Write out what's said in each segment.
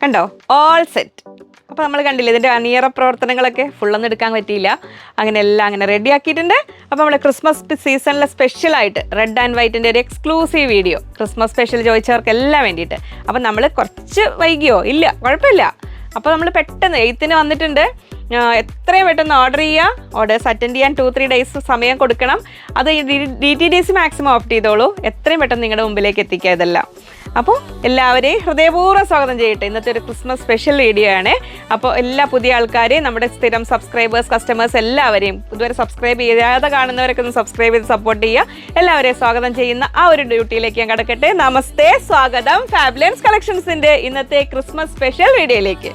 കണ്ടോ, all set. അപ്പോൾ നമ്മൾ കണ്ടില്ലേ ഇതിൻ്റെ അണിയറ പ്രവർത്തനങ്ങളൊക്കെ ഫുള്ളൊന്നും എടുക്കാൻ പറ്റിയില്ല. അങ്ങനെ എല്ലാം അങ്ങനെ റെഡി ആക്കിയിട്ടുണ്ട്. അപ്പോൾ നമ്മൾ ക്രിസ്മസ് സീസണിലെ സ്പെഷ്യലായിട്ട് റെഡ് ആൻഡ് വൈറ്റിൻ്റെ ഒരു എക്സ്ക്ലൂസീവ് വീഡിയോ, ക്രിസ്മസ് സ്പെഷ്യൽ ചോദിച്ചവർക്കെല്ലാം വേണ്ടിയിട്ട്. അപ്പോൾ നമ്മൾ കുറച്ച് വൈകിയോ? ഇല്ല, കുഴപ്പമില്ല. അപ്പോൾ നമ്മൾ പെട്ടെന്ന് 8ന് വന്നിട്ടുണ്ട്. എത്രയും പെട്ടെന്ന് ഓർഡർ ചെയ്യുക. ഓർഡേഴ്സ് അറ്റൻഡ് ചെയ്യാൻ 2-3 ഡേയ്സ് സമയം കൊടുക്കണം. അത് DTDC മാക്സിമം ഓപ്റ്റ് ചെയ്തോളൂ. എത്രയും പെട്ടെന്ന് നിങ്ങളുടെ മുമ്പിലേക്ക് എത്തിക്കുക ഇതെല്ലാം. അപ്പോൾ എല്ലാവരെയും ഹൃദയപൂർവ്വം സ്വാഗതം ചെയ്യട്ടെ. ഇന്നത്തെ ഒരു ക്രിസ്മസ് സ്പെഷ്യൽ വീഡിയോ ആണ്. അപ്പോൾ എല്ലാ പുതിയ ആൾക്കാരെയും, നമ്മുടെ സ്ഥിരം സബ്സ്ക്രൈബേഴ്സ്, കസ്റ്റമേഴ്സ് എല്ലാവരെയും, ഇതുവരെ സബ്സ്ക്രൈബ് ചെയ്യാതെ കാണുന്നവരൊക്കെ ഒന്ന് സബ്സ്ക്രൈബ് ചെയ്ത് സപ്പോർട്ട് ചെയ്യുക. എല്ലാവരെയും സ്വാഗതം ചെയ്യുന്ന ആ ഒരു ഡ്യൂട്ടിയിലേക്ക് ഞാൻ കിടക്കട്ടെ. നമസ്തേ, സ്വാഗതം ഫാബുലൻസ് കളക്ഷൻസിൻ്റെ ഇന്നത്തെ ക്രിസ്മസ് സ്പെഷ്യൽ വീഡിയോയിലേക്ക്.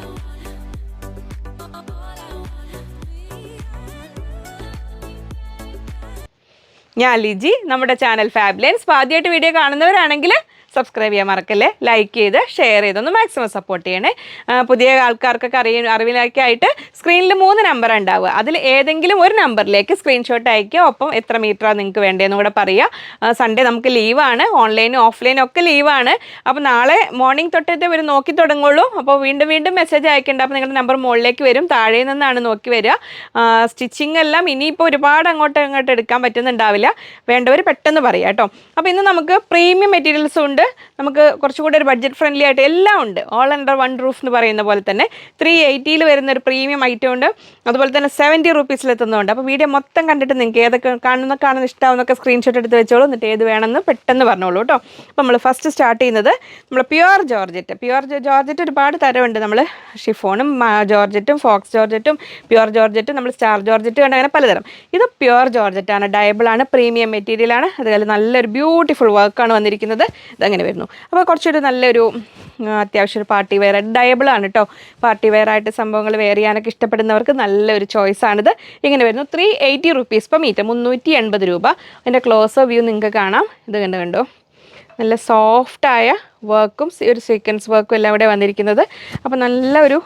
ഞാൻ ലിജി, നമ്മുടെ ചാനൽ ഫാബുലൻസ്. ആദ്യമായിട്ട് വീഡിയോ കാണുന്നവരാണെങ്കിൽ സബ്സ്ക്രൈബ് ചെയ്യാൻ മറക്കല്ലേ, ലൈക്ക് ചെയ്ത് ഷെയർ ചെയ്തൊന്ന് മാക്സിമം സപ്പോർട്ട് ചെയ്യണേ. പുതിയ ആൾക്കാർക്കൊക്കെ അറിവിലേക്കായിട്ട് സ്ക്രീനിൽ 3 നമ്പർ ഉണ്ടാവുക. അതിൽ ഏതെങ്കിലും ഒരു നമ്പറിലേക്ക് സ്ക്രീൻഷോട്ട് അയക്കുക. ഒപ്പം എത്ര മീറ്ററാണ് നിങ്ങൾക്ക് വേണ്ടതെന്ന് കൂടെ പറയുക. സൺഡേ നമുക്ക് ലീവാണ്, ഓൺലൈനും ഓഫ്ലൈനും ഒക്കെ ലീവാണ്. അപ്പോൾ നാളെ മോർണിംഗ് തൊട്ടേ ഇവർ നോക്കി തുടങ്ങുള്ളൂ. അപ്പോൾ വീണ്ടും മെസ്സേജ് അയക്കേണ്ട. അപ്പോൾ നിങ്ങളുടെ നമ്പർ മുകളിലേക്ക് വരും, താഴെ നിന്നാണ് നോക്കി വരിക. സ്റ്റിച്ചിങ് എല്ലാം ഇനിയിപ്പോൾ ഒരുപാട് അങ്ങോട്ട് എടുക്കാൻ പറ്റുന്നുണ്ടാവില്ല. വേണ്ടവർ പെട്ടെന്ന് പറയാം കേട്ടോ. അപ്പോൾ ഇന്ന് നമുക്ക് പ്രീമിയം മെറ്റീരിയൽസും ഉണ്ട്, നമുക്ക് കുറച്ചുകൂടി ഒരു ബഡ്ജറ്റ് ഫ്രണ്ട്ലി ആയിട്ട് എല്ലാം ഉണ്ട്. ഓൾ അണ്ടർ വൺ റൂഫ് എന്ന് പറയുന്ന പോലെ തന്നെ 380 വരുന്ന ഒരു പ്രീമിയം ഐറ്റം ഉണ്ട്. അതുപോലെ തന്നെ 70 രൂപീസിലെത്തുന്നുണ്ട്. അപ്പോൾ വീഡിയോ മൊത്തം കണ്ടിട്ട് നിങ്ങൾക്ക് ഏതൊക്കെ കാണുന്ന ഇഷ്ടമാവുന്നൊക്കെ സ്ക്രീൻഷോട്ട് എടുത്ത് വെച്ചോളൂ. എന്നിട്ട് ഏത് വേണമെന്ന് പെട്ടെന്ന് പറഞ്ഞോളൂ കേട്ടോ. അപ്പോൾ നമ്മൾ ഫസ്റ്റ് സ്റ്റാർട്ട് ചെയ്യുന്നത് നമ്മൾ പ്യുവർ ജോർജറ്റ് ഒരുപാട് തരമുണ്ട്. നമ്മൾ ഷിഫോണും ജോർജറ്റും, ഫോക്സ് ജോർജറ്റും, പ്യുവർ ജോർജറ്റും, നമ്മൾ സ്റ്റാർ ജോർജറ്റ് കണ്ട് അങ്ങനെ പലതരം. ഇത് പ്യുവർ ജോർജറ്റാണ്, ഡയബിളാണ്, പ്രീമിയം മെറ്റീരിയലാണ്. അതുപോലെ നല്ലൊരു ബ്യൂട്ടിഫുൾ വർക്കാണ് വന്നിരിക്കുന്നത്. ഇതങ്ങനെ വരുന്നു. അപ്പോൾ കുറച്ചൊരു നല്ലൊരു അത്യാവശ്യം ഒരു പാർട്ടി വെയർ ഡയബിളാണ് കേട്ടോ. പാർട്ടി വെയർ ആയിട്ട് സംഭവങ്ങൾ വെയർ ചെയ്യാനൊക്കെ ഇഷ്ടപ്പെടുന്നവർക്ക് നല്ലൊരു ചോയ്സാണിത്. ഇങ്ങനെ വരുന്നു. 380 റുപ്പീസ് പെർ മീറ്റർ, 380 രൂപ. അതിൻ്റെ ക്ലോസ് വ്യൂ നിങ്ങൾക്ക് കാണാം. ഇത് കണ്ടോ, നല്ല സോഫ്റ്റായ വർക്കും ഒരു സീക്വൻസ് വർക്കും എല്ലാം ഇവിടെ വന്നിരിക്കുന്നത്. അപ്പോൾ നല്ല ഒരു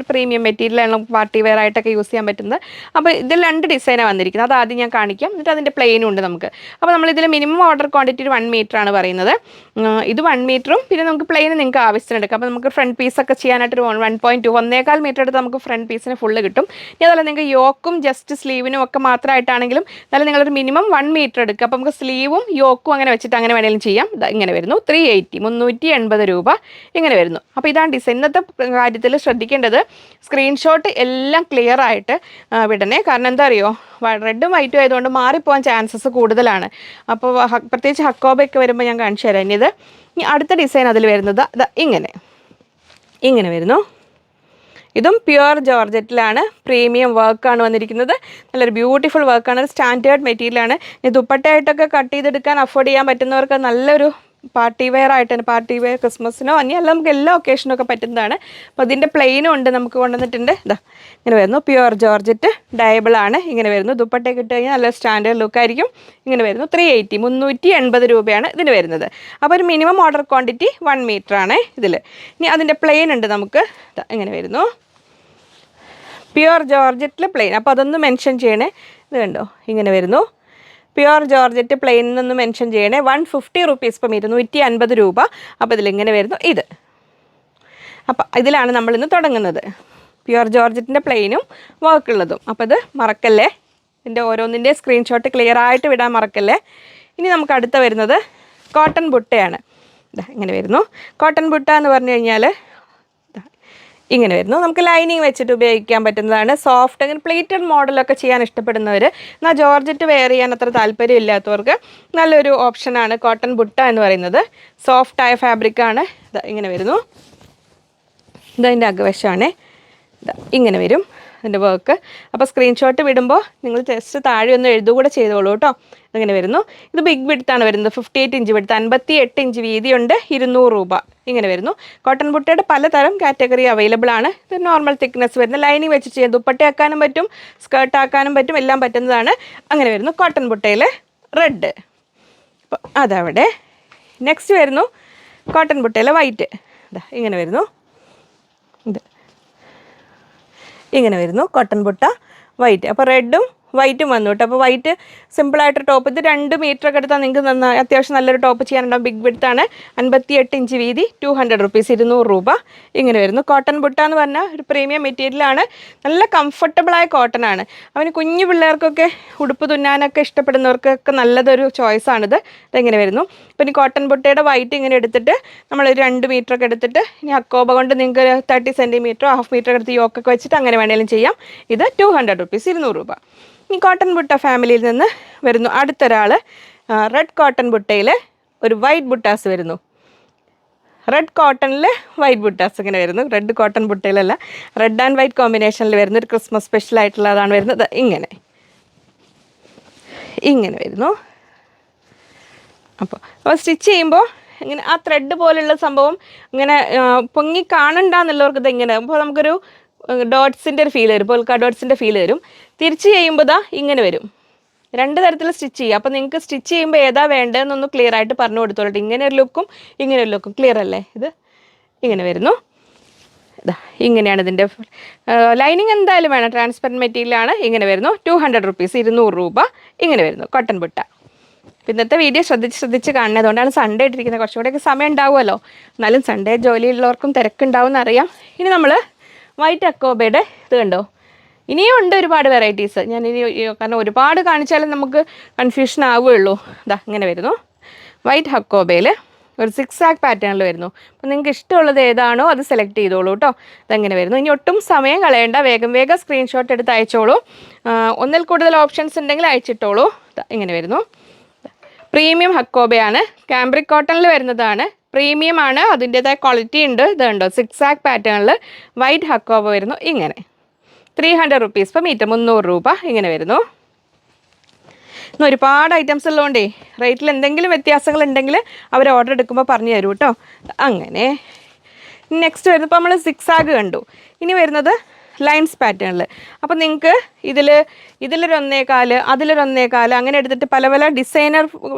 പ്രീമിയം മെറ്റീരിയലാണ്, പാർട്ടി വെയർ ആയിട്ടൊക്കെ യൂസ് ചെയ്യാൻ പറ്റുന്നത്. അപ്പോൾ ഇതിൽ 2 ഡിസൈനാണ് വന്നിരിക്കുന്നത്. അത് ആദ്യം ഞാൻ കാണിക്കാം, എന്നിട്ട് അതിൻ്റെ പ്ലെയിനും ഉണ്ട് നമുക്ക്. അപ്പോൾ നമ്മളിതിൽ മിനിമം ഓർഡർ ക്വാണ്ടിറ്റി 1 മീറ്ററാണ് പറയുന്നത്. ഇത് 1 മീറ്ററും പിന്നെ നമുക്ക് പ്ലെയിന് നിങ്ങൾക്ക് ആവശ്യത്തിന് എടുക്കാം. അപ്പോൾ നമുക്ക് ഫ്രണ്ട് പീസൊക്കെ ചെയ്യാനായിട്ടൊരു 1.2 1.25 മീറ്റർ എടുത്ത് നമുക്ക് ഫ്രണ്ട് പീസിന് ഫുള്ള് കിട്ടും. ഇനി അതുപോലെ നിങ്ങൾക്ക് യോക്കും ജസ്റ്റ് സ്ലീവിനും ഒക്കെ മാത്രമായിട്ടാണെങ്കിലും എന്നാലും നിങ്ങളൊരു മിനിമം 1 മീറ്റർ എടുക്കുക. അപ്പോൾ നമുക്ക് സ്ലീവും യോക്കും അങ്ങനെ വെച്ചിട്ട് അങ്ങനെ വേണമെങ്കിലും ചെയ്യാം. ഇങ്ങനെ വരുന്നു. 380 രൂപ ഇങ്ങനെ വരുന്നു. അപ്പോൾ ഇതാണ് ഡിസൈൻ. ഇന്നത്തെ കാര്യത്തിൽ ശ്രദ്ധിക്കേണ്ടത്, സ്ക്രീൻഷോട്ട് എല്ലാം ക്ലിയർ ആയിട്ട് വിടണേ. കാരണം എന്താ അറിയോ, റെഡും വൈറ്റും ആയതുകൊണ്ട് മാറിപ്പോകാൻ ചാൻസസ് കൂടുതലാണ്. അപ്പോൾ പ്രത്യേകിച്ച് ഹക്കോബയൊക്കെ വരുമ്പോൾ ഞാൻ കാണിച്ചു തരാം. ഇനി അടുത്ത ഡിസൈൻ അതിൽ വരുന്നത് ഇങ്ങനെ വരുന്നു. ഇതും പ്യുവർ ജോർജറ്റിലാണ്, പ്രീമിയം വർക്കാണ് വന്നിരിക്കുന്നത്. നല്ലൊരു ബ്യൂട്ടിഫുൾ വർക്കാണ്, സ്റ്റാൻഡേർഡ് മെറ്റീരിയലാണ്. ദുപ്പട്ടയായിട്ടൊക്കെ കട്ട് ചെയ്തെടുക്കാൻ അഫോർഡ് ചെയ്യാൻ പറ്റുന്നവർക്ക് നല്ലൊരു പാർട്ടി വെയർ ആയിട്ട് തന്നെ, പാർട്ടി വെയർ ക്രിസ്മസിനോ അല്ല നമുക്ക് എല്ലാ ഒക്കേഷനും ഒക്കെ പറ്റുന്നതാണ്. അപ്പോൾ ഇതിൻ്റെ പ്ലെയിനും ഉണ്ട് നമുക്ക് കൊണ്ടുവന്നിട്ടുണ്ട്. ഇങ്ങനെ വരുന്നു. പ്യുവർ ജോർജറ്റ് ഡയബിളാണ്. ഇങ്ങനെ വരുന്നു. ദുപ്പട്ടയൊക്കെ ഇട്ട് കഴിഞ്ഞാൽ നല്ല സ്റ്റാൻഡേർഡ് ലുക്കായിരിക്കും. ഇങ്ങനെ വരുന്നു. 380 രൂപയാണ് ഇതിന് വരുന്നത്. അപ്പോൾ ഒരു മിനിമം ഓർഡർ ക്വാണ്ടിറ്റി 1 മീറ്ററാണ് ഇതിൽ. ഇനി അതിൻ്റെ പ്ലെയിൻ ഉണ്ട് നമുക്ക്. ഇങ്ങനെ വരുന്നു. പ്യുവർ ജോർജറ്റിൽ പ്ലെയിൻ. അപ്പോൾ അതൊന്ന് മെൻഷൻ ചെയ്യണേ. ഇത് കണ്ടോ, ഇങ്ങനെ വരുന്നു. പ്യുവർ ജോർജറ്റ് പ്ലെയിൻ എന്നൊന്ന് മെൻഷൻ ചെയ്യണേ. 150 റുപ്പീസ് പെർ മീറ്റർ, 150 രൂപ. അപ്പോൾ ഇതിലിങ്ങനെ വരുന്നു. അപ്പോൾ ഇതിലാണ് നമ്മളിന്ന് തുടങ്ങുന്നത്. പ്യുവർ ജോർജറ്റിൻ്റെ പ്ലെയിനും വർക്കുള്ളതും. അപ്പോൾ ഇത് മറക്കല്ലേ, ഇതിൻ്റെ ഓരോന്നിൻ്റെ സ്ക്രീൻഷോട്ട് ക്ലിയർ ആയിട്ട് വിടാൻ മറക്കല്ലേ. ഇനി നമുക്ക് അടുത്ത വരുന്നത് കോട്ടൺ ബുട്ടയാണ്. ഇങ്ങനെ വരുന്നു. കോട്ടൺ ബുട്ട എന്ന് പറഞ്ഞു കഴിഞ്ഞാൽ ഇങ്ങനെ വരുന്നു. നമുക്ക് ലൈനിങ് വെച്ചിട്ട് ഉപയോഗിക്കാൻ പറ്റുന്നതാണ്. സോഫ്റ്റ് അങ്ങനെ പ്ലേറ്റഡ് മോഡലൊക്കെ ചെയ്യാൻ ഇഷ്ടപ്പെടുന്നവർ, എന്നാൽ ജോർജറ്റ് വെയർ ചെയ്യാൻ അത്ര താല്പര്യം ഇല്ലാത്തവർക്ക് നല്ലൊരു ഓപ്ഷനാണ് കോട്ടൺ ബുട്ട എന്ന് പറയുന്നത്. സോഫ്റ്റായ ഫാബ്രിക്കാണ്. ഇങ്ങനെ വരുന്നു. ഇതതിൻ്റെ അകവശമാണ്. ഇങ്ങനെ വരും അതിൻ്റെ വർക്ക്. അപ്പോൾ സ്ക്രീൻഷോട്ട് വിടുമ്പോൾ നിങ്ങൾ ജസ്റ്റ് താഴെ ഒന്ന് എഴുതുകൂടെ ചെയ്തോളൂ കേട്ടോ. ഇങ്ങനെ വരുന്നു. ഇത് ബിഗ് വിഡ്ത്താണ് വരുന്നത്, 58 ഇഞ്ച് വിഡ്ത്ത്, 58 ഇഞ്ച് വീതിയുണ്ട്, 200 രൂപ ഇങ്ങനെ വരുന്നു. കോട്ടൺ ബുട്ടയുടെ പലതരം കാറ്റഗറി അവൈലബിൾ ആണ്. ഇത് നോർമൽ തിക്നെസ് വരുന്ന, ലൈനിങ് വെച്ച് ചെയ്യാം, ദുപ്പട്ടയാക്കാനും പറ്റും, സ്കേർട്ട് ആക്കാനും പറ്റും, എല്ലാം പറ്റുന്നതാണ്. അങ്ങനെ വരുന്നു. കോട്ടൺ ബുട്ടയിൽ റെഡ്. അപ്പോൾ അതവിടെ. നെക്സ്റ്റ് വരുന്നു കോട്ടൺ ബുട്ടയിൽ വൈറ്റ്. ഇങ്ങനെ വരുന്നു. ഇങ്ങനെ വരുന്നു കോട്ടൺ ബുട്ട വൈറ്റ്. അപ്പോൾ റെഡും വൈറ്റും വന്നു കേട്ടോ. അപ്പോൾ വൈറ്റ് സിമ്പിളായിട്ട് ടോപ്പ്, ഇത് 2 മീറ്റർ ഒക്കെ എടുത്താൽ നിങ്ങൾക്ക് നന്നായി അത്യാവശ്യം നല്ലൊരു ടോപ്പ് ചെയ്യാനുണ്ടാവും. ബിഗ് വിഡ്ത്താണ്, 58 ഇഞ്ച് വീതി, 200 റുപ്പീസ്, 200 രൂപ ഇങ്ങനെ വരുന്നു. കോട്ടൺ ബുട്ട എന്ന് പറഞ്ഞാൽ ഒരു പ്രീമിയം മെറ്റീരിയലാണ്, നല്ല കംഫർട്ടബിളായ കോട്ടൺ ആണ്. അവന് കുഞ്ഞു പിള്ളേർക്കൊക്കെ ഉടുപ്പ് തുന്നാനൊക്കെ ഇഷ്ടപ്പെടുന്നവർക്കൊക്കെ നല്ലതൊരു ചോയ്സാണിത്. ഇതെങ്ങനെ വരുന്നു. പിന്നെ കോട്ടൺ ബുട്ടയുടെ വൈറ്റ് ഇങ്ങനെ എടുത്തിട്ട് നമ്മളൊരു 2 മീറ്റർ ഒക്കെ എടുത്തിട്ട് ഇനി അക്കോബ കൊണ്ട് നിങ്ങൾക്ക് 30 സെൻറ്റിമീറ്ററോ ഹാഫ് മീറ്റർ എടുത്ത് യോക്കൊക്കെ വെച്ചിട്ട് അങ്ങനെ വേണമെങ്കിലും ചെയ്യാം. ഇത് 200 റുപ്പീസ്, 200 രൂപ. ഈ കോട്ടൺ ബുട്ട ഫാമിലിയിൽ നിന്ന് വരുന്നു അടുത്തൊരാൾ. റെഡ് കോട്ടൺ ബുട്ടയിൽ ഒരു വൈറ്റ് ബുട്ടാസ് വരുന്നു. റെഡ് കോട്ടണിൽ വൈറ്റ് ബുട്ടാസ് ഇങ്ങനെ വരുന്നു. റെഡ് കോട്ടൺ ബുട്ടയിലല്ല, റെഡ് ആൻഡ് വൈറ്റ് കോമ്പിനേഷനിൽ വരുന്ന ഒരു ക്രിസ്മസ് സ്പെഷ്യൽ ആയിട്ടുള്ളതാണ് വരുന്നത്. ഇങ്ങനെ വരുന്നു. അപ്പോൾ സ്റ്റിച്ച് ചെയ്യുമ്പോൾ ഇങ്ങനെ ആ ത്രെഡ് പോലുള്ള സംഭവം ഇങ്ങനെ പൊങ്ങി കാണണ്ടെന്നുള്ളവർക്ക് ഇത് ഇങ്ങനെ, അപ്പോൾ നമുക്കൊരു ഡോട്ട്സിൻ്റെ ഒരു ഫീൽ വരും, പോൾക്ക ഡോട്ട്സിൻ്റെ ഫീൽ വരും. തിരിച്ച് ചെയ്യുമ്പോൾ ഇതാ ഇങ്ങനെ വരും. 2 തരത്തിൽ സ്റ്റിച്ച് ചെയ്യുക. അപ്പോൾ നിങ്ങൾക്ക് സ്റ്റിച്ച് ചെയ്യുമ്പോൾ ഏതാ വേണ്ടതെന്നൊന്ന് ക്ലിയർ ആയിട്ട് പറഞ്ഞു കൊടുത്തോളൂ. ഇങ്ങനെ ഒരു ലുക്കും ഇങ്ങനെ ഒരു ലുക്കും ക്ലിയർ അല്ലേ? ഇത് ഇങ്ങനെ വരുന്നു. ഇതാ ഇങ്ങനെയാണ് ഇതിൻ്റെ ലൈനിങ് എന്തായാലും വേണം, ട്രാൻസ്പെറൻറ്റ് മെറ്റീരിയലാണ്. ഇങ്ങനെ വരുന്നു. 200 റുപ്പീസ്, 200 രൂപ ഇങ്ങനെ വരുന്നു കോട്ടൺ ബുട്ട. ഇന്നത്തെ വീഡിയോ ശ്രദ്ധിച്ച് കാണുന്നത്, അതുകൊണ്ടാണ് സൺഡേ ഇട്ടിരിക്കുന്നത്. കുറച്ചുകൂടെയൊക്കെ സമയം ഉണ്ടാവുമല്ലോ, എന്നാലും സൺഡേ ജോലിയുള്ളവർക്കും തിരക്കുണ്ടാവും എന്നറിയാം. ഇനി നമ്മൾ വൈറ്റ് അക്കോബയുടെ ഇത് കണ്ടോ, ഇനിയും ഉണ്ട് ഒരുപാട് വെറൈറ്റീസ്. ഞാൻ ഇനി കാരണം ഒരുപാട് കാണിച്ചാലും നമുക്ക് കൺഫ്യൂഷൻ ആവുകയുള്ളൂ. ഇതാ ഇങ്ങനെ വരുന്നു. വൈറ്റ് അക്കോബയിൽ ഒരു 6 പാറ്റേണിൽ വരുന്നു. അപ്പോൾ നിങ്ങൾക്ക് ഇഷ്ടമുള്ളത് ഏതാണോ അത് സെലക്ട് ചെയ്തോളൂ കേട്ടോ. ഇതെങ്ങനെ വരുന്നു. ഇനി ഒട്ടും സമയം കളയേണ്ട, വേഗം സ്ക്രീൻഷോട്ട് എടുത്ത് അയച്ചോളൂ. ഒന്നിൽ കൂടുതൽ ഓപ്ഷൻസ് ഉണ്ടെങ്കിൽ അയച്ചിട്ടോളൂ. ഇങ്ങനെ വരുന്നു. പ്രീമിയം ഹക്കോബയാണ്, കാംബ്രിക് കോട്ടണിൽ വരുന്നതാണ്, പ്രീമിയം ആണ്, അതിൻ്റേതായ ക്വാളിറ്റി ഉണ്ട്. ഇതുണ്ടോ 6 പാറ്റേണിൽ വൈറ്റ് ഹക്കോബ വരുന്നു. ഇങ്ങനെ 300 റുപ്പീസ് പെർ മീറ്റർ, 300 രൂപ ഇങ്ങനെ വരുന്നു. ഇന്ന് ഒരുപാട് ഐറ്റംസ് ഉള്ളതുകൊണ്ടേ റേറ്റിൽ എന്തെങ്കിലും വ്യത്യാസങ്ങൾ ഉണ്ടെങ്കിൽ അവർ ഓർഡർ എടുക്കുമ്പോൾ പറഞ്ഞു തരൂ കേട്ടോ. അങ്ങനെ നെക്സ്റ്റ് വരുന്നത്, ഇപ്പോൾ നമ്മൾ 6 കണ്ടു, ഇനി വരുന്നത് ലൈൻസ് പാറ്റേണിൽ. അപ്പോൾ നിങ്ങൾക്ക് ഇതിലൊരു 1.25, അതിലൊരു 1.25 അങ്ങനെ എടുത്തിട്ട് പല ഡിസൈനർ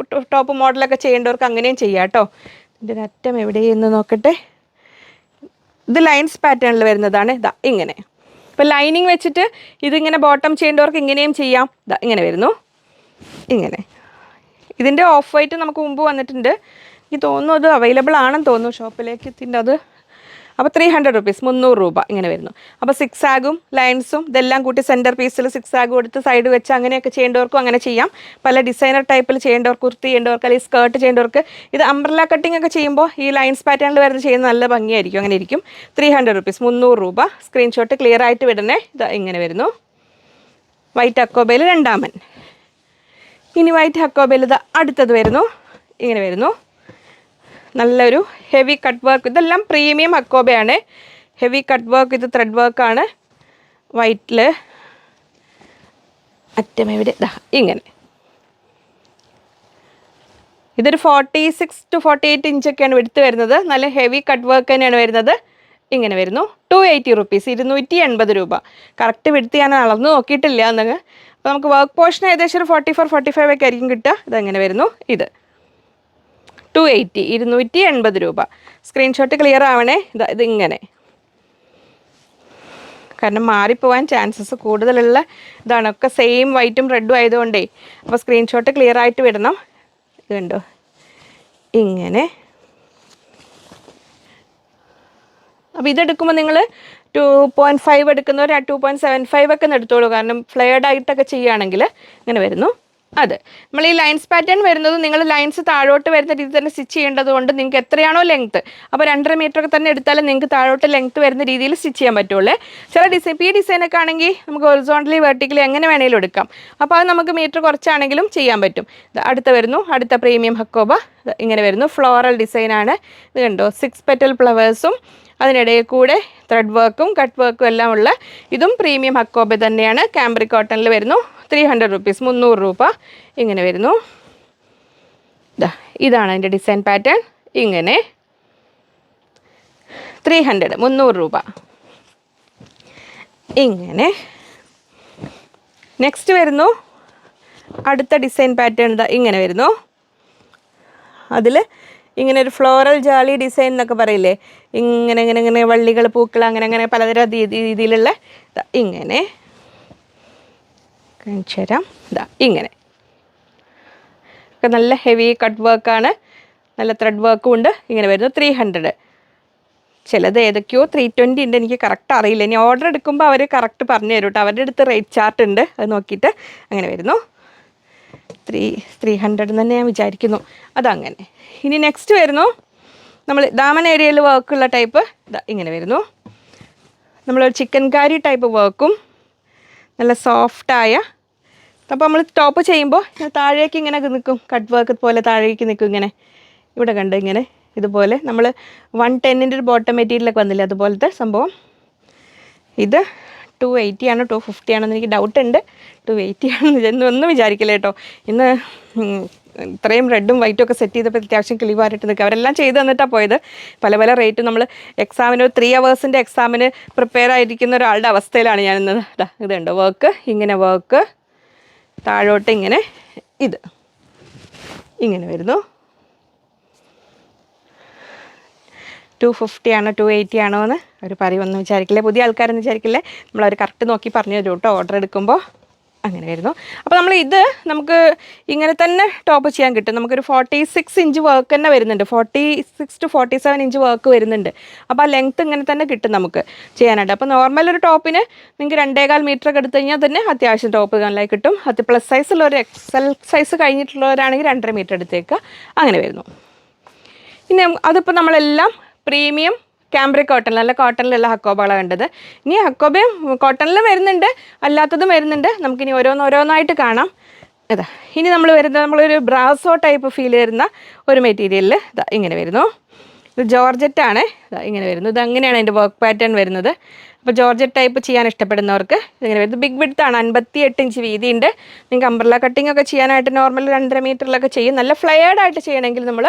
ടോപ്പ് മോഡലൊക്കെ ചെയ്യേണ്ടവർക്ക് അങ്ങനെയും ചെയ്യാം കേട്ടോ. ഇതിൻ്റെ അറ്റം എവിടെയെന്ന് നോക്കട്ടെ. ഇത് ലൈൻസ് പാറ്റേണിൽ വരുന്നതാണ്. ഇതാ ഇങ്ങനെ. ഇപ്പോൾ ലൈനിങ് വെച്ചിട്ട് ഇതിങ്ങനെ ബോട്ടം ചെയ്യേണ്ടവർക്ക് ഇങ്ങനെയും ചെയ്യാം. ഇതാ ഇങ്ങനെ വരുന്നു. ഇങ്ങനെ ഇതിൻ്റെ ഓഫ് വൈറ്റ് നമുക്ക് മുമ്പ് വന്നിട്ടുണ്ട്. എനിക്ക് തോന്നുന്നു അത് അവൈലബിൾ ആണെന്ന് തോന്നുന്നു ഷോപ്പിലേക്ക് എത്തിൻ്റെ അത്. അപ്പോൾ 300 റുപ്പീസ്, 300 രൂപ ഇങ്ങനെ വരുന്നു. അപ്പോൾ 6 ലൈൻസും ഇതെല്ലാം കൂട്ടി സെൻറ്റർ പീസിൽ 6 കൊടുത്ത് സൈഡ് വെച്ച് അങ്ങനെയൊക്കെ ചെയ്യേണ്ടവർക്കും അങ്ങനെ ചെയ്യാം. പല ഡിസൈനർ ടൈപ്പിൽ ചെയ്യേണ്ടവർക്ക്, കുർത്തി ചെയ്യേണ്ടവർക്ക്, അല്ലെങ്കിൽ സ്കേർട്ട് ചെയ്യേണ്ടവർക്ക്, ഇത് അംബ്രല കട്ടിംഗ് ഒക്കെ ചെയ്യുമ്പോൾ ഈ ലൈൻസ് പാറ്റേണിൽ വരുന്നത് ചെയ്യുന്നത് നല്ല ഭംഗിയായിരിക്കും. അങ്ങനെ ഇരിക്കും. 300 റുപ്പീസ്, 300 രൂപ. സ്ക്രീൻഷോട്ട് ക്ലിയർ ആയിട്ട് വിടണേ. ഇത് ഇങ്ങനെ വരുന്നു. വൈറ്റ് അക്കോബയിൽ രണ്ടാമൻ. ഇനി വൈറ്റ് അക്കോബയിൽ ഇത് അടുത്തത് വരുന്നു. ഇങ്ങനെ വരുന്നു. നല്ലൊരു ഹെവി കട്ട് വർക്ക്. ഇതെല്ലാം പ്രീമിയം അക്കോബയാണ്. ഹെവി കട്ട് വർക്ക്, ഇത് ത്രെഡ് വർക്കാണ്. വൈറ്റിൽ അറ്റം എവിടെ, ഇങ്ങനെ. ഇതൊരു 46 to 48 ഇഞ്ചൊക്കെയാണ് എടുത്ത് വരുന്നത്. നല്ല ഹെവി കട്ട് വർക്ക് തന്നെയാണ് വരുന്നത്. ഇങ്ങനെ വരുന്നു. 280 റുപ്പീസ്, 280 രൂപ. കറക്റ്റ് വിടുത്ത് ഞാൻ അളന്ന് നോക്കിയിട്ടില്ല എന്നങ്ങ്. അപ്പോൾ നമുക്ക് വർക്ക് പോർഷൻ ഏകദേശം ഒരു 44-45 ഒക്കെ ആയിരിക്കും കിട്ടുക. ഇതെങ്ങനെ വരുന്നു. ഇത് 280, 280 രൂപ. സ്ക്രീൻഷോട്ട് ക്ലിയർ ആവണേ. ഇതിങ്ങനെ, കാരണം മാറിപ്പോവാൻ ചാൻസസ് കൂടുതലുള്ള ഇതാണ്. ഒക്കെ സെയിം വൈറ്റും റെഡും ആയതുകൊണ്ടേ. അപ്പോൾ സ്ക്രീൻഷോട്ട് ക്ലിയർ ആയിട്ട് വിടണം. ഇത് കണ്ടോ ഇങ്ങനെ. അപ്പോൾ ഇതെടുക്കുമ്പോൾ നിങ്ങൾ 2.5 എടുക്കുന്നവർ 2.75 ഒക്കെ എടുത്തോളൂ. കാരണം ഫ്ലെയർഡ് ആയിട്ടൊക്കെ ചെയ്യുകയാണെങ്കിൽ ഇങ്ങനെ വരുന്നു. അത് നമ്മൾ ഈ ലൈൻസ് പാറ്റേൺ വരുന്നത് നിങ്ങൾ ലൈൻസ് താഴോട്ട് വരുന്ന രീതി തന്നെ സ്റ്റിച്ച് ചെയ്യേണ്ടത് കൊണ്ട് നിങ്ങൾക്ക് എത്രയാണോ ലെങ്ത്ത്, അപ്പോൾ 2.5 മീറ്റർ ഒക്കെ തന്നെ എടുത്താലും നിങ്ങൾക്ക് താഴോട്ട് ലെങ്ത്ത് വരുന്ന രീതിയിൽ സ്റ്റിച്ച് ചെയ്യാൻ പറ്റുള്ളൂ. ചില ഡിസൈനൊക്കെ ആണെങ്കിൽ നമുക്ക് ഹൊറിസോണ്ടലി വെർട്ടിക്കലി എങ്ങനെ വേണമെങ്കിലും എടുക്കാം. അപ്പോൾ അത് നമുക്ക് മീറ്റർ കുറച്ചാണെങ്കിലും ചെയ്യാൻ പറ്റും. അടുത്ത പ്രീമിയം ഹക്കോബ ഇങ്ങനെ വരുന്നു. ഫ്ലോറൽ ഡിസൈനാണ്. ഇത് കണ്ടോ 6 പെറ്റൽ ഫ്ലവേഴ്സും അതിനിടയിൽ കൂടെ ത്രെഡ് വർക്കും കട്ട് വർക്കും എല്ലാം ഉള്ള ഇതും പ്രീമിയം ഹക്കോബ തന്നെയാണ്. കാംബ്രിക് കോട്ടണിൽ വരുന്നു. 300 റുപ്പീസ്, 300 രൂപ ഇങ്ങനെ വരുന്നു. ഇതാണ് അതിൻ്റെ ഡിസൈൻ പാറ്റേൺ. ഇങ്ങനെ 300, 300 രൂപ ഇങ്ങനെ. നെക്സ്റ്റ് വരുന്നു അടുത്ത ഡിസൈൻ പാറ്റേൺ. ഇങ്ങനെ വരുന്നു. അതിൽ ഇങ്ങനെ ഒരു ഫ്ലോറൽ ജാളി ഡിസൈൻ എന്നൊക്കെ പറയില്ലേ, ഇങ്ങനെ വള്ളികൾ, പൂക്കൾ, അങ്ങനെ പലതരം രീതിയിലുള്ള ഇങ്ങനെ കാണിച്ചു തരാം. ഇതാ ഇങ്ങനെ ഒക്കെ നല്ല ഹെവി കട്ട് വർക്കാണ്, നല്ല ത്രെഡ് വർക്കും ഉണ്ട്. ഇങ്ങനെ വരുന്നു 300. ചിലത് ഏതൊക്കെയോ 320 ഉണ്ട്, എനിക്ക് കറക്റ്റ് അറിയില്ല. ഇനി ഓർഡർ എടുക്കുമ്പോൾ അവർ കറക്റ്റ് പറഞ്ഞു തരും കേട്ടോ. അവരുടെ അടുത്ത് റേറ്റ് ചാർട്ട് ഉണ്ട്, അത് നോക്കിയിട്ട് അങ്ങനെ വരുന്നു. 300 തന്നെ ഞാൻ വിചാരിക്കുന്നു. അതങ്ങനെ. ഇനി നെക്സ്റ്റ് വരുന്നു നമ്മൾ ദാമൻ ഏരിയയിൽ വർക്കുള്ള ടൈപ്പ്. ഇതാ ഇങ്ങനെ വരുന്നു. നമ്മളൊരു ചിക്കൻ കാരി ടൈപ്പ് വർക്കും നല്ല സോഫ്റ്റായ. അപ്പോൾ നമ്മൾ ടോപ്പ് ചെയ്യുമ്പോൾ താഴേക്ക് ഇങ്ങനെ നിൽക്കും, കട്ട് വർക്ക് പോലെ താഴേക്ക് നിൽക്കും. ഇങ്ങനെ ഇവിടെ കണ്ട് ഇങ്ങനെ ഇതുപോലെ നമ്മൾ 110 ഒരു ബോട്ടം മെറ്റീരിയലൊക്കെ വന്നില്ലേ, അതുപോലത്തെ സംഭവം. ഇത് 280 ആണോ 250 ആണെന്ന് എനിക്ക് ഡൗട്ട് ഉണ്ട്. 280 ആണെന്ന് ഒന്നും വിചാരിക്കില്ല കേട്ടോ. ഇന്ന് ഇത്രയും റെഡും വൈറ്റും ഒക്കെ സെറ്റ് ചെയ്തപ്പോൾ അത്യാവശ്യം കിളിവാറിട്ട് നിൽക്കുക. അവരെല്ലാം ചെയ്ത് തന്നിട്ടാണ് പോയത്. പല പല റേറ്റും. നമ്മൾ എക്സാമിന് 3 hours എക്സാമിന് പ്രിപ്പയർ ആയിരിക്കുന്ന ഒരാളുടെ അവസ്ഥയിലാണ് ഞാനിന്ന്. ഇതുണ്ട് വർക്ക്, ഇങ്ങനെ വർക്ക് താഴോട്ട് ഇങ്ങനെ, ഇത് ഇങ്ങനെ വരുന്നു. 250 ആണോ 280 ആണോ എന്ന് അവർ പറയുമെന്ന് വിചാരിക്കില്ലേ, പുതിയ ആൾക്കാരെന്ന് വിചാരിക്കില്ലേ. നമ്മളവർ കറക്റ്റ് നോക്കി പറഞ്ഞു തരും കേട്ടോ ഓർഡർ എടുക്കുമ്പോൾ. അങ്ങനെ വരുന്നു. അപ്പോൾ നമ്മൾ ഇത് നമുക്ക് ഇങ്ങനെ തന്നെ ടോപ്പ് ചെയ്യാൻ കിട്ടും. നമുക്കൊരു 46 ഇഞ്ച് വർക്ക് തന്നെ വരുന്നുണ്ട്, 46 to 47 ഇഞ്ച് വർക്ക് വരുന്നുണ്ട്. അപ്പോൾ ആ ലെങ്ത്ത് ഇങ്ങനെ തന്നെ കിട്ടും നമുക്ക് ചെയ്യാനായിട്ട്. അപ്പോൾ നോർമൽ ഒരു ടോപ്പിന് നിങ്ങൾക്ക് 2.25 മീറ്റർ ഒക്കെ എടുത്തു കഴിഞ്ഞാൽ തന്നെ അത്യാവശ്യം ടോപ്പ് നല്ലതായി കിട്ടും. അത് പ്ലസ് സൈസുള്ളവർ, എക്സൽ സൈസ് കഴിഞ്ഞിട്ടുള്ളവരാണെങ്കിൽ 2.5 മീറ്റർ എടുത്തേക്കുക. അങ്ങനെ വരുന്നു. പിന്നെ അതിപ്പോൾ നമ്മളെല്ലാം പ്രീമിയം ക്യാമ്പ്രിക് കോട്ടൺ, നല്ല കോട്ടണിലുള്ള ഹക്കോബകളാണ് കണ്ടത്. ഇനി ഹക്കോബയും കോട്ടണിലും വരുന്നുണ്ട്, അല്ലാത്തതും വരുന്നുണ്ട്. നമുക്കിനി ഓരോന്നായിട്ട് കാണാം. ഇതാ ഇനി നമ്മൾ വരുന്നത് നമ്മളൊരു ബ്രാസോ ടൈപ്പ് ഫീൽ വരുന്ന ഒരു മെറ്റീരിയലിൽ ഇതാ ഇങ്ങനെ വരുന്നു. ഇത് ജോർജറ്റാണ്. ഇതാ ഇങ്ങനെ വരുന്നു. ഇത് അങ്ങനെയാണ് അതിൻ്റെ വർക്ക് പാറ്റേൺ വരുന്നത്. അപ്പോൾ ജോർജറ്റ് ടൈപ്പ് ചെയ്യാൻ ഇഷ്ടപ്പെടുന്നവർക്ക് ഇങ്ങനെ വരുന്നത്. ബിഗ് വിഡ്ത്താണ്, 58 ഇഞ്ച് വീതിയുണ്ട്. നിങ്ങൾക്ക് അംബ്രല്ല കട്ടിംഗ് ഒക്കെ ചെയ്യാനായിട്ട് നോർമൽ 2.5 മീറ്ററിലൊക്കെ ചെയ്യും. നല്ല ഫ്ലെയർഡ് ആയിട്ട് ചെയ്യണമെങ്കിൽ നമ്മൾ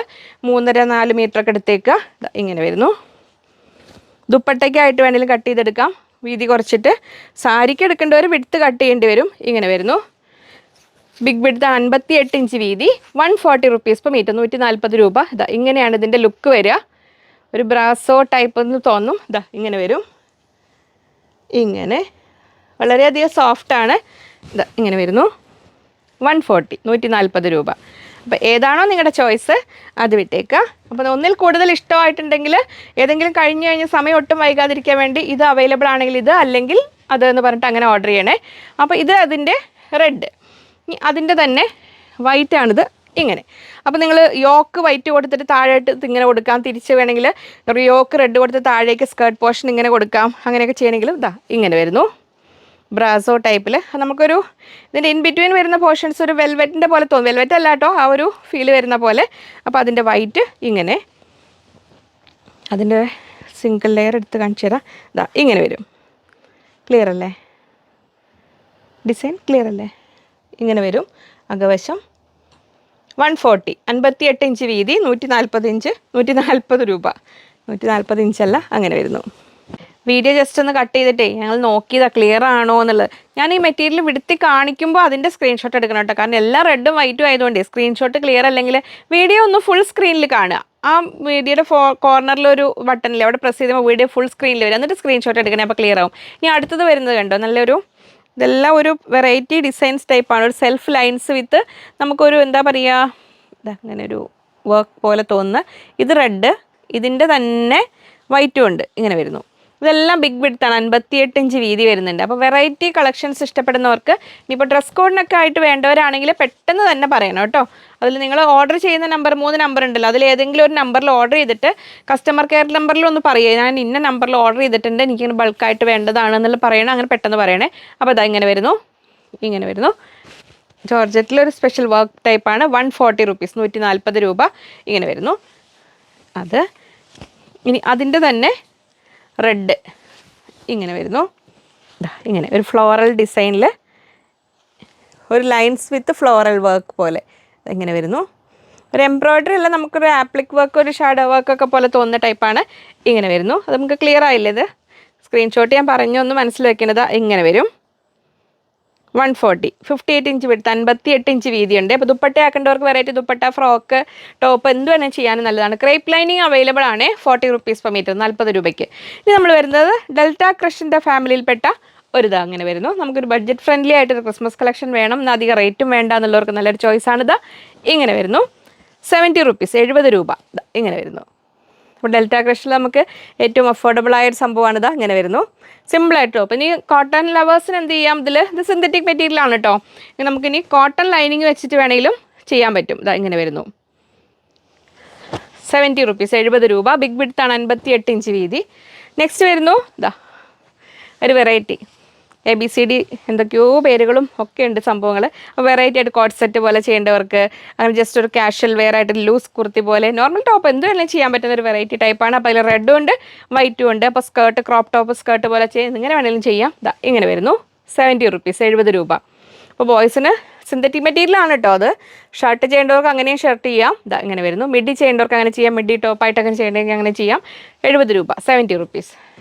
3.5-4 മീറ്ററൊക്കെ എടുത്തേക്കുക. ഇങ്ങനെ വരുന്നു. ദുപ്പട്ടയ്ക്കായിട്ട് വേണമെങ്കിലും കട്ട് ചെയ്തെടുക്കാം, വീതി കുറച്ചിട്ട്. സാരിക്ക് എടുക്കേണ്ടവർ വിഡ്ത്ത് കട്ട് ചെയ്യേണ്ടി വരും. ഇങ്ങനെ വരുന്നു. ബിഗ് വിഡ്ത്ത് 58 ഇഞ്ച് വീതി, 140 rupees per മീറ്റർ, 140 രൂപ. ഇതാ ഇങ്ങനെയാണ് ഇതിൻ്റെ ലുക്ക് വരിക. ഒരു ബ്രാസോ ടൈപ്പ് എന്ന് തോന്നും. ഇതാ ഇങ്ങനെ വരും. ഇങ്ങനെ വളരെയധികം സോഫ്റ്റാണ്. ഇതാ ഇങ്ങനെ വരുന്നു. 140 രൂപ. അപ്പോൾ ഏതാണോ നിങ്ങളുടെ ചോയ്സ് അത് വിട്ടേക്കുക. അപ്പോൾ ഒന്നിൽ കൂടുതൽ ഇഷ്ടമായിട്ടുണ്ടെങ്കിൽ ഏതെങ്കിലും കഴിഞ്ഞ് സമയം ഒട്ടും വൈകാതിരിക്കാൻ വേണ്ടി ഇത് അവൈലബിൾ ആണെങ്കിൽ ഇത്, അല്ലെങ്കിൽ അത് എന്ന് പറഞ്ഞിട്ട് അങ്ങനെ ഓർഡർ ചെയ്യണേ. അപ്പോൾ ഇത് അതിൻ്റെ റെഡ്, അതിൻ്റെ തന്നെ വൈറ്റ് ആണിത്. ഇങ്ങനെ അപ്പോൾ നിങ്ങൾ യോക്ക് വൈറ്റ് കൊടുത്തിട്ട് താഴോട്ട് ഇങ്ങനെ കൊടുക്കാം. തിരിച്ച് വേണമെങ്കിൽ യോക്ക് റെഡ് കൊടുത്ത് താഴേക്ക് സ്കേർട്ട് പോർഷൻ ഇങ്ങനെ കൊടുക്കാം. അങ്ങനെയൊക്കെ ചെയ്യണമെങ്കിലും ഇതാ ഇങ്ങനെ വരുന്നു. ബ്രാസോ ടൈപ്പിൽ നമുക്കൊരു ഇതിൻ്റെ ഇൻ ബിറ്റ്വീൻ വരുന്ന പോർഷൻസ് ഒരു വെൽവെറ്റിൻ്റെ പോലെ തോന്നും. വെൽവെറ്റ് അല്ല കേട്ടോ, ആ ഒരു ഫീൽ വരുന്ന പോലെ. അപ്പോൾ അതിൻ്റെ വൈറ്റ് ഇങ്ങനെ, അതിൻ്റെ സിംഗിൾ ലെയർ എടുത്ത് കാണിച്ചു തരാം. ഇതാ ഇങ്ങനെ വരും. ക്ലിയർ അല്ലേ? ഡിസൈൻ ക്ലിയർ അല്ലേ? ഇങ്ങനെ വരും. അകവശം 140, 58 ഇഞ്ച് വീതി, 140 ഇഞ്ച്, 140 രൂപ. 140 ഇഞ്ചല്ല, അങ്ങനെ വരുന്നു. വീഡിയോ ജസ്റ്റ് ഒന്ന് കട്ട് ചെയ്തിട്ടേ ഞങ്ങൾ നോക്കിയതാണ് ക്ലിയർ ആണോ എന്നുള്ളത്. ഞാൻ ഈ മെറ്റീരിയൽ വിടുത്തി കാണിക്കുമ്പോൾ അതിൻ്റെ സ്ക്രീൻഷോട്ട് എടുക്കണം കേട്ടോ. കാരണം എല്ലാം റെഡും വൈറ്റും ആയതുകൊണ്ടേ സ്ക്രീൻഷോട്ട് ക്ലിയർ അല്ലെങ്കിൽ വീഡിയോ ഒന്ന് ഫുൾ സ്ക്രീനിൽ കാണുക. ആ വീഡിയോയുടെ കോർണറിലൊരു ബട്ടണിൽ അവിടെ പ്രസ് ചെയ്യുമ്പോൾ വീഡിയോ ഫുൾ സ്ക്രീനിൽ വരും. എന്നിട്ട് സ്ക്രീൻഷോട്ട് എടുക്കണേ, അപ്പോൾ ക്ലിയർ ആവും. ഇനി അടുത്തത് വരുന്നത് കണ്ടോ, നല്ലൊരു ഇതെല്ലാം ഒരു വെറൈറ്റി ഡിസൈൻസ് ടൈപ്പാണ്. ഒരു സെൽഫ് ലൈൻസ് വിത്ത് നമുക്കൊരു എന്താ പറയുക, ഇതങ്ങനെ ഒരു വർക്ക് പോലെ തോന്നുന്ന. ഇത് റെഡ്, ഇതിൻ്റെ തന്നെ വൈറ്റും ഉണ്ട്. ഇങ്ങനെ വരുന്നു. ഇതെല്ലാം ബിഗ് വിഡ്ത്താണ്, 58 ഇഞ്ച് വീതി വരുന്നുണ്ട്. അപ്പോൾ വെറൈറ്റി കളക്ഷൻസ് ഇഷ്ടപ്പെടുന്നവർക്ക് ഇനിയിപ്പോൾ ഡ്രസ് കോഡിനൊക്കെ ആയിട്ട് വേണ്ടവരാണെങ്കിൽ പെട്ടെന്ന് തന്നെ പറയണം കേട്ടോ. അതിൽ നിങ്ങൾ ഓർഡർ ചെയ്യുന്ന നമ്പർ 3 നമ്പർ ഉണ്ടല്ലോ, അതിൽ ഏതെങ്കിലും ഒരു നമ്പറിൽ ഓർഡർ ചെയ്തിട്ട് കസ്റ്റമർ കെയർ നമ്പറിൽ ഒന്ന് പറയുക, ഞാൻ ഇന്ന നമ്പറിൽ ഓർഡർ ചെയ്തിട്ടുണ്ട്, എനിക്കിങ്ങനെ ബൾക്കായിട്ട് വേണ്ടതാണ് എന്നുള്ള പറയണം. അങ്ങനെ പെട്ടെന്ന് പറയണേ. അപ്പോൾ അതാ ഇങ്ങനെ വരുന്നു. ഇങ്ങനെ വരുന്നു. ജോർജറ്റിലൊരു സ്പെഷ്യൽ വർക്ക് ടൈപ്പാണ്. 140 rupees, 140 രൂപ. ഇങ്ങനെ വരുന്നു. അത് ഇനി അതിൻ്റെ തന്നെ റെഡ് ഇങ്ങനെ വരുന്നു. ഇങ്ങനെ ഒരു ഫ്ലോറൽ ഡിസൈനിൽ ഒരു ലൈൻസ് വിത്ത് ഫ്ലോറൽ വർക്ക് പോലെ ഇങ്ങനെ വരുന്നു. ഒരു എംബ്രോയ്ഡറി അല്ല, നമുക്കൊരു ആപ്ലിക് വർക്ക്, ഒരു ഷാഡോ വർക്കൊക്കെ പോലെ തോന്നുന്ന ടൈപ്പാണ്. ഇങ്ങനെ വരുന്നു. അത് നമുക്ക് ക്ലിയർ ആയില്ലേ? ഇത് സ്ക്രീൻഷോട്ട് ഞാൻ പറഞ്ഞൊന്ന് മനസ്സിൽ വെക്കുന്നത്. ഇങ്ങനെ വരും. 140, 58 ഇഞ്ച് വിടുത്ത്, 58 ഇഞ്ച് വീതിയുണ്ട്. അപ്പോൾ ദുപ്പട്ട ആക്കേണ്ടവർക്ക് വെറൈറ്റി ദുപ്പട്ട, ഫ്രോക്ക്, ടോപ്പ് എന്ത് വേണമെങ്കിൽ ചെയ്യാനും നല്ലതാണ്. ക്രേപ്പ് ലൈനിങ് അവൈലബിൾ ആണ്. 40 rupees per മീറ്റർ, 40 രൂപയ്ക്ക്. ഇനി നമ്മൾ വരുന്നത് ഡെൽറ്റ ക്രഷിൻ്റെ ഫാമിലിയിൽപ്പെട്ട ഒരു അങ്ങനെ വരുന്നു. നമുക്കൊരു ബഡ്ജറ്റ് ഫ്രണ്ട്ലി ആയിട്ടൊരു ക്രിസ്മസ് കളക്ഷൻ വേണം, എന്നാൽ അധികം റേറ്റും വേണ്ട എന്നുള്ളവർക്ക് നല്ലൊരു ചോയ്സാണിത്. ഇങ്ങനെ വരുന്നു. 70 റുപ്പീസ്, 70 രൂപ. ഇങ്ങനെ വരുന്നു. അപ്പോൾ ഡെൽറ്റ ക്രഷിൽ നമുക്ക് ഏറ്റവും അഫോർഡബിൾ ആയൊരു സംഭവമാണിത്. ഇങ്ങനെ വരുന്നു. സിമ്പിളായിട്ട് ടോപ്പ്. ഇനി കോട്ടൺ ലവേഴ്സിന് എന്ത് ചെയ്യാം, ഇത് സിന്തറ്റിക് മെറ്റീരിയലാണ് കേട്ടോ. നമുക്കിനി കോട്ടൺ ലൈനിങ് വെച്ചിട്ട് വേണമെങ്കിലും ചെയ്യാൻ പറ്റും. ഇങ്ങനെ വരുന്നു. 70 റുപ്പീസ്, 70 രൂപ. ബിഗ് വിഡ്ത്താണ്, 58 ഇഞ്ച് വീതി. നെക്സ്റ്റ് വരുന്നു ഒരു വെറൈറ്റി ABCD എന്തൊക്കെയോ പേരുകളും ഒക്കെ ഉണ്ട് സംഭവങ്ങൾ. വെറൈറ്റി ആയിട്ട് കോട്ട് സെറ്റ് പോലെ ചെയ്യേണ്ടവർക്ക്, അങ്ങനെ ജസ്റ്റ് ഒരു കാഷ്വൽ വെയർ ആയിട്ട് ലൂസ് കുർത്തി പോലെ നോർമൽ ടോപ്പ് എന്ത് വേണമെങ്കിലും ചെയ്യാൻ പറ്റുന്ന ഒരു വെറൈറ്റി ടൈപ്പാണ്. അപ്പോൾ അതിൽ റെഡും ഉണ്ട് വൈറ്റും ഉണ്ട്. അപ്പോൾ സ്കേർട്ട്, ക്രോപ്പ് ടോപ്പ് സ്കേർട്ട് പോലെ ഇങ്ങനെ വേണമെങ്കിലും ചെയ്യാം. ഇങ്ങനെ വരുന്നു. 70 റുപ്പീസ്, 70 രൂപ. അപ്പോൾ ബോയ്സിന് സിന്തറ്റിക് മെറ്റീരിയലാണ് കേട്ടോ അത്. ഷർട്ട് ചെയ്യേണ്ടവർക്ക് അങ്ങനെയും ഷർട്ട് ചെയ്യാം. ഇങ്ങനെ വരുന്നു. മിഡി ചെയ്യേണ്ടവർക്ക് അങ്ങനെ ചെയ്യാം. മിഡി ടോപ്പായിട്ടൊക്കെ ചെയ്യണമെങ്കിൽ അങ്ങനെ ചെയ്യാം. 70 രൂപ, 70 റുപ്പീസ്.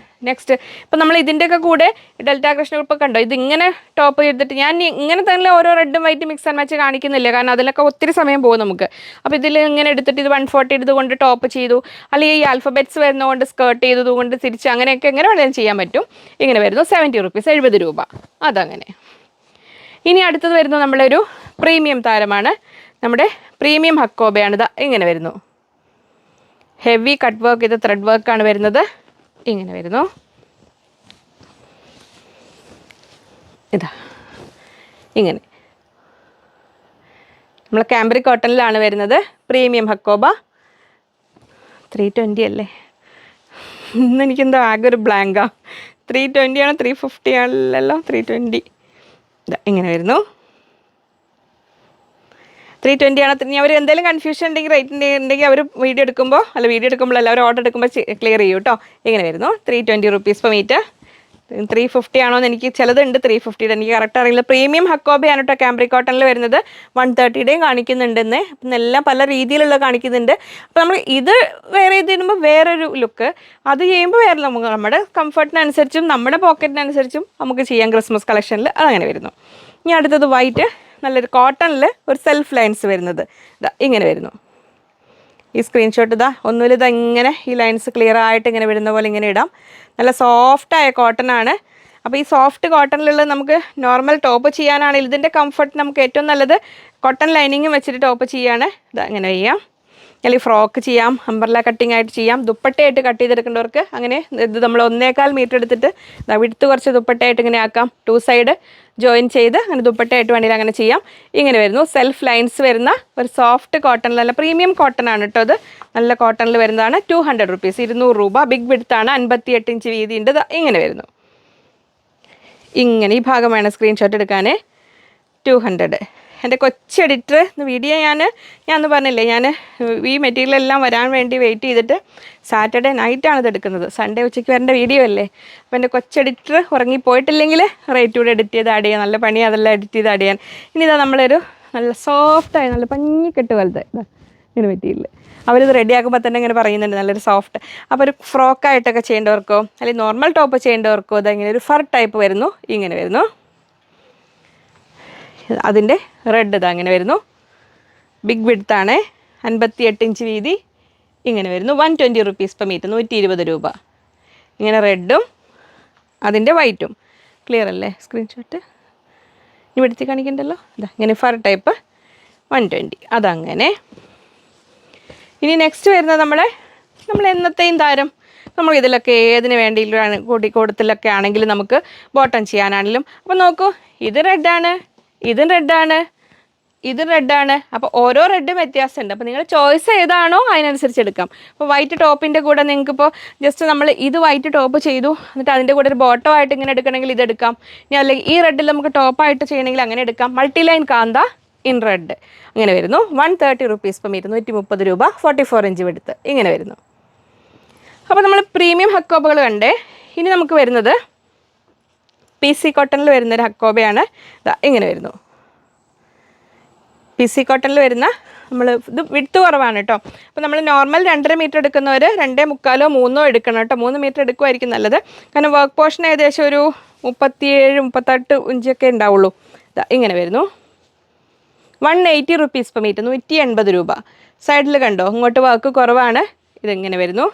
നെക്സ്റ്റ് ഇപ്പം നമ്മൾ ഇതിൻ്റെയൊക്കെ കൂടെ ഡെൽറ്റ കൃഷ്ണ ഇപ്പോൾ കണ്ടോ, ഇതിങ്ങനെ ടോപ്പ് ചെയ്തിട്ട് ഞാൻ ഇങ്ങനെ തന്നെ ഓരോ റെഡും വൈറ്റും മിക്സ് ആൻഡ് മാച്ച് കാണിക്കുന്നില്ല, കാരണം അതിലൊക്കെ ഒത്തിരി സമയം പോകും നമുക്ക്. അപ്പോൾ ഇതിൽ ഇങ്ങനെ എടുത്തിട്ട് ഇത് 140 ഇതുകൊണ്ട് ടോപ്പ് ചെയ്തു, അല്ലെങ്കിൽ ഈ ആൽഫബെറ്റ്സ് വരുന്നതുകൊണ്ട് സ്കേർട്ട് ചെയ്തതുകൊണ്ട് തിരിച്ച് അങ്ങനെയൊക്കെ എങ്ങനെ വേണമെങ്കിലും ചെയ്യാൻ പറ്റും. ഇങ്ങനെ വരുന്നു. 70 റുപ്പീസ്, 70 രൂപ. അതങ്ങനെ. ഇനി അടുത്തത് വരുന്നത് നമ്മളൊരു പ്രീമിയം താരമാണ്. നമ്മുടെ പ്രീമിയം ഹക്കോബയാണിത്. ഇങ്ങനെ വരുന്നു. ഹെവി കട്ട് വർക്ക്, ഇത് ത്രെഡ് വർക്കാണ് വരുന്നത്. ഇങ്ങനെ വരുന്നു. ഇങ്ങനെ നമ്മൾ കാംബ്രിക് കോട്ടണിലാണ് വരുന്നത്. പ്രീമിയം ഹക്കോബ. 320 അല്ലേ? ഇന്ന് എനിക്കെന്തോ ആകെ ഒരു ബ്ലാങ്കാ. 320 ആണോ 350 ആണല്ലോ? 320. ഇങ്ങനെ വരുന്നു. 320 ആണ്. ഇനി അവർ എന്തെങ്കിലും കൺഫ്യൂഷൻ ഉണ്ടെങ്കിൽ റേറ്റിൻ്റെ ഉണ്ടെങ്കിൽ അവർ വീഡിയോ എടുക്കുമ്പോൾ അവർ ഓർഡർ എടുക്കുമ്പോൾ ക്ലിയർ ചെയ്യും കേട്ടോ. ഇങ്ങനെ വരുന്നു. 320 റുപ്പീസ് പെർ മീറ്റർ. 350 ആണോ എന്ന് എനിക്ക് ചിലതുണ്ട് 350. എനിക്ക് കറക്റ്റ് അറിയില്ല. പ്രീമിയം ഹക്കോബയാണ് കേട്ടോ കാംബ്രിക് കോട്ടണിൽ വരുന്നത്. 130 കാണിക്കുന്നുണ്ടെന്ന്. അപ്പം എല്ലാം പല രീതിയിലുള്ള കാണിക്കുന്നുണ്ട്. അപ്പോൾ നമ്മൾ ഇത് വേറെ ചെയ്തിടുമ്പോൾ വേറൊരു ലുക്ക്, അത് ചെയ്യുമ്പോൾ വേറെ നമ്മുടെ കംഫർട്ടിനനുസരിച്ചും നമ്മുടെ പോക്കറ്റിനനുസരിച്ചും നമുക്ക് ചെയ്യാം ക്രിസ്മസ് കളക്ഷനിൽ. അതങ്ങനെ വരുന്നു. ഇനി അടുത്തത് വൈറ്റ്, നല്ലൊരു കോട്ടണിൽ ഒരു സെൽഫ് ലൈൻസ് വരുന്നത്. ഇങ്ങനെ വരുന്നു. ഈ സ്ക്രീൻഷോട്ട് ഒന്നുമില്ല, ഇങ്ങനെ ഈ ലൈൻസ് ക്ലിയർ ആയിട്ട് ഇങ്ങനെ വരുന്ന പോലെ ഇങ്ങനെ ഇടാം. നല്ല സോഫ്റ്റായ കോട്ടനാണ്. അപ്പോൾ ഈ സോഫ്റ്റ് കോട്ടണിലുള്ള നമുക്ക് നോർമൽ ടോപ്പ് ചെയ്യാനാണെങ്കിൽ ഇതിൻ്റെ കംഫർട്ട് നമുക്ക് ഏറ്റവും നല്ലത് കോട്ടൺ ലൈനിങ്ങും വെച്ചിട്ട് ടോപ്പ് ചെയ്യാണ്. ഇങ്ങനെ ചെയ്യാം. അല്ലെങ്കിൽ ഫ്രോക്ക് ചെയ്യാം, അംബ്രല്ല കട്ടിങ് ആയിട്ട് ചെയ്യാം, ദുപ്പട്ടയായിട്ട് കട്ട് ചെയ്തെടുക്കേണ്ടവർക്ക് അങ്ങനെ. ഇത് നമ്മൾ 1.25 മീറ്റർ എടുത്തിട്ട് വിടുത്ത് കുറച്ച് ദുപ്പട്ടയായിട്ട് ഇങ്ങനെ ആക്കാം. 2 സൈഡ് ജോയിൻ ചെയ്ത് അങ്ങനെ ദുപ്പട്ടയായിട്ട് വേണമെങ്കിൽ അങ്ങനെ ചെയ്യാം. ഇങ്ങനെ വരുന്നു. സെൽഫ് ലൈൻസ് വരുന്ന ഒരു സോഫ്റ്റ് കോട്ടണിൽ, നല്ല പ്രീമിയം കോട്ടൺ ആണ് കേട്ടോ അത്. നല്ല കോട്ടണിൽ വരുന്നതാണ്. 200 റുപ്പീസ്, 200 രൂപ. ബിഗ് വിഡ്ത്താണ്, 58 ഇഞ്ച് വീതിയുണ്ട്. ഇങ്ങനെ വരുന്നു. ഇങ്ങനെ ഈ ഭാഗം വേണം സ്ക്രീൻഷോട്ട് എടുക്കാൻ. 200. എൻ്റെ കൊച്ചു എഡിറ്റർ വീഡിയോ ഞാൻ പറഞ്ഞില്ലേ, ഞാൻ ഈ മെറ്റീരിയൽ എല്ലാം വരാൻ വേണ്ടി വെയിറ്റ് ചെയ്തിട്ട് സാറ്റർഡേ നൈറ്റാണ് ഇത് എടുക്കുന്നത്. സൺഡേ ഉച്ചയ്ക്ക് വരേണ്ട വീഡിയോ അല്ലേ. അപ്പോൾ എൻ്റെ കൊച്ചു എഡിറ്റർ ഉറങ്ങിപ്പോയിട്ടില്ലെങ്കിൽ റേറ്റ് കൂടെ എഡിറ്റ് ചെയ്ത് ആഡ് ചെയ്യാൻ. നല്ല പണി അതെല്ലാം എഡിറ്റ് ചെയ്ത് ആഡ് ചെയ്യാൻ. ഇനി നമ്മളൊരു നല്ല സോഫ്റ്റായി നല്ല പഞ്ഞിക്കെട്ട് പോലത്തെ ഇങ്ങനെ മെറ്റീരിയൽ അവരിത് റെഡിയാക്കുമ്പോൾ തന്നെ ഇങ്ങനെ പറയുന്നുണ്ട് നല്ലൊരു സോഫ്റ്റ്. അപ്പോൾ ഒരു ഫ്രോക്കായിട്ടൊക്കെ ചെയ്യേണ്ടവർക്കോ അല്ലെങ്കിൽ നോർമൽ ടോപ്പ് ചെയ്യേണ്ടവർക്കോ ഇങ്ങനെ ഒരു ഫർ ടൈപ്പ് വരുന്നു. ഇങ്ങനെ വരുന്നു. അതിൻ്റെ റെഡ് അങ്ങനെ വരുന്നു. ബിഗ് വിഡ്ത്താണ്, 58 ഇഞ്ച് വീതി. ഇങ്ങനെ വരുന്നു. 120 റുപ്പീസ് പെർ മീറ്റർ, 120 രൂപ. ഇങ്ങനെ റെഡും അതിൻ്റെ വൈറ്റും. ക്ലിയർ അല്ലേ സ്ക്രീൻഷോട്ട്? ഇനി എടുത്ത് കാണിക്കണ്ടല്ലോ. ഇങ്ങനെ ഫർ ടൈപ്പ് 120. അതങ്ങനെ. ഇനി നെക്സ്റ്റ് വരുന്നത് നമ്മൾ എന്നത്തെയും താരം. നമ്മൾ ഇതിലൊക്കെ ഏതിന് വേണ്ടിയിട്ടാണ് കൊടുത്തിലൊക്കെ ആണെങ്കിലും നമുക്ക് ബോട്ടം ചെയ്യാനാണെങ്കിലും. അപ്പോൾ നോക്കൂ, ഇത് റെഡാണ്, ഇതും റെഡാണ്, ഇതും റെഡാണ്. അപ്പോൾ ഓരോ റെഡും വ്യത്യാസമുണ്ട്. അപ്പോൾ നിങ്ങൾ ചോയ്സ് ഏതാണോ അതിനനുസരിച്ച് എടുക്കാം. അപ്പോൾ വൈറ്റ് ടോപ്പിൻ്റെ കൂടെ നിങ്ങൾക്കിപ്പോൾ ജസ്റ്റ് നമ്മൾ ഇത് വൈറ്റ് ടോപ്പ് ചെയ്തു, എന്നിട്ട് അതിൻ്റെ കൂടെ ഒരു ബോട്ടം ആയിട്ട് ഇങ്ങനെ എടുക്കണമെങ്കിൽ ഇതെടുക്കാം. ഇനി അല്ലെങ്കിൽ ഈ റെഡിൽ നമുക്ക് ടോപ്പായിട്ട് ചെയ്യണമെങ്കിൽ അങ്ങനെ എടുക്കാം. Multi line kantha in red അങ്ങനെ വരുന്നു. 130 റുപ്പീസ് പെർ മീറ്റർ, 130 രൂപ. 44 ഇഞ്ച് എടുത്ത് ഇങ്ങനെ വരുന്നു. അപ്പോൾ നമ്മൾ പ്രീമിയം ഹക്കോബകൾ കണ്ടേ. ഇനി നമുക്ക് വരുന്നത് PC കോട്ടണിൽ വരുന്നൊരു ഹക്കോബയാണ്. ഇങ്ങനെ വരുന്നു. PC കോട്ടണിൽ വരുന്ന ഇത് വിഡ്ത്ത് കുറവാണ് കേട്ടോ. അപ്പോൾ നമ്മൾ നോർമൽ 2.5 മീറ്റർ എടുക്കുന്നവർ 2.25 3 എടുക്കണം കേട്ടോ. 3 മീറ്റർ എടുക്കുമായിരിക്കും നല്ലത്. കാരണം വർക്ക് പോർഷൻ ഏകദേശം ഒരു 37-38 ഇഞ്ചൊക്കെ ഉണ്ടാവുള്ളൂ. ഇങ്ങനെ വരുന്നു. 180 റുപ്പീസ് പെർ മീറ്റർ, 180 രൂപ. സൈഡിൽ കണ്ടോ, ഇങ്ങോട്ട് വർക്ക് കുറവാണ്. ഇതിങ്ങനെ വരുന്നു.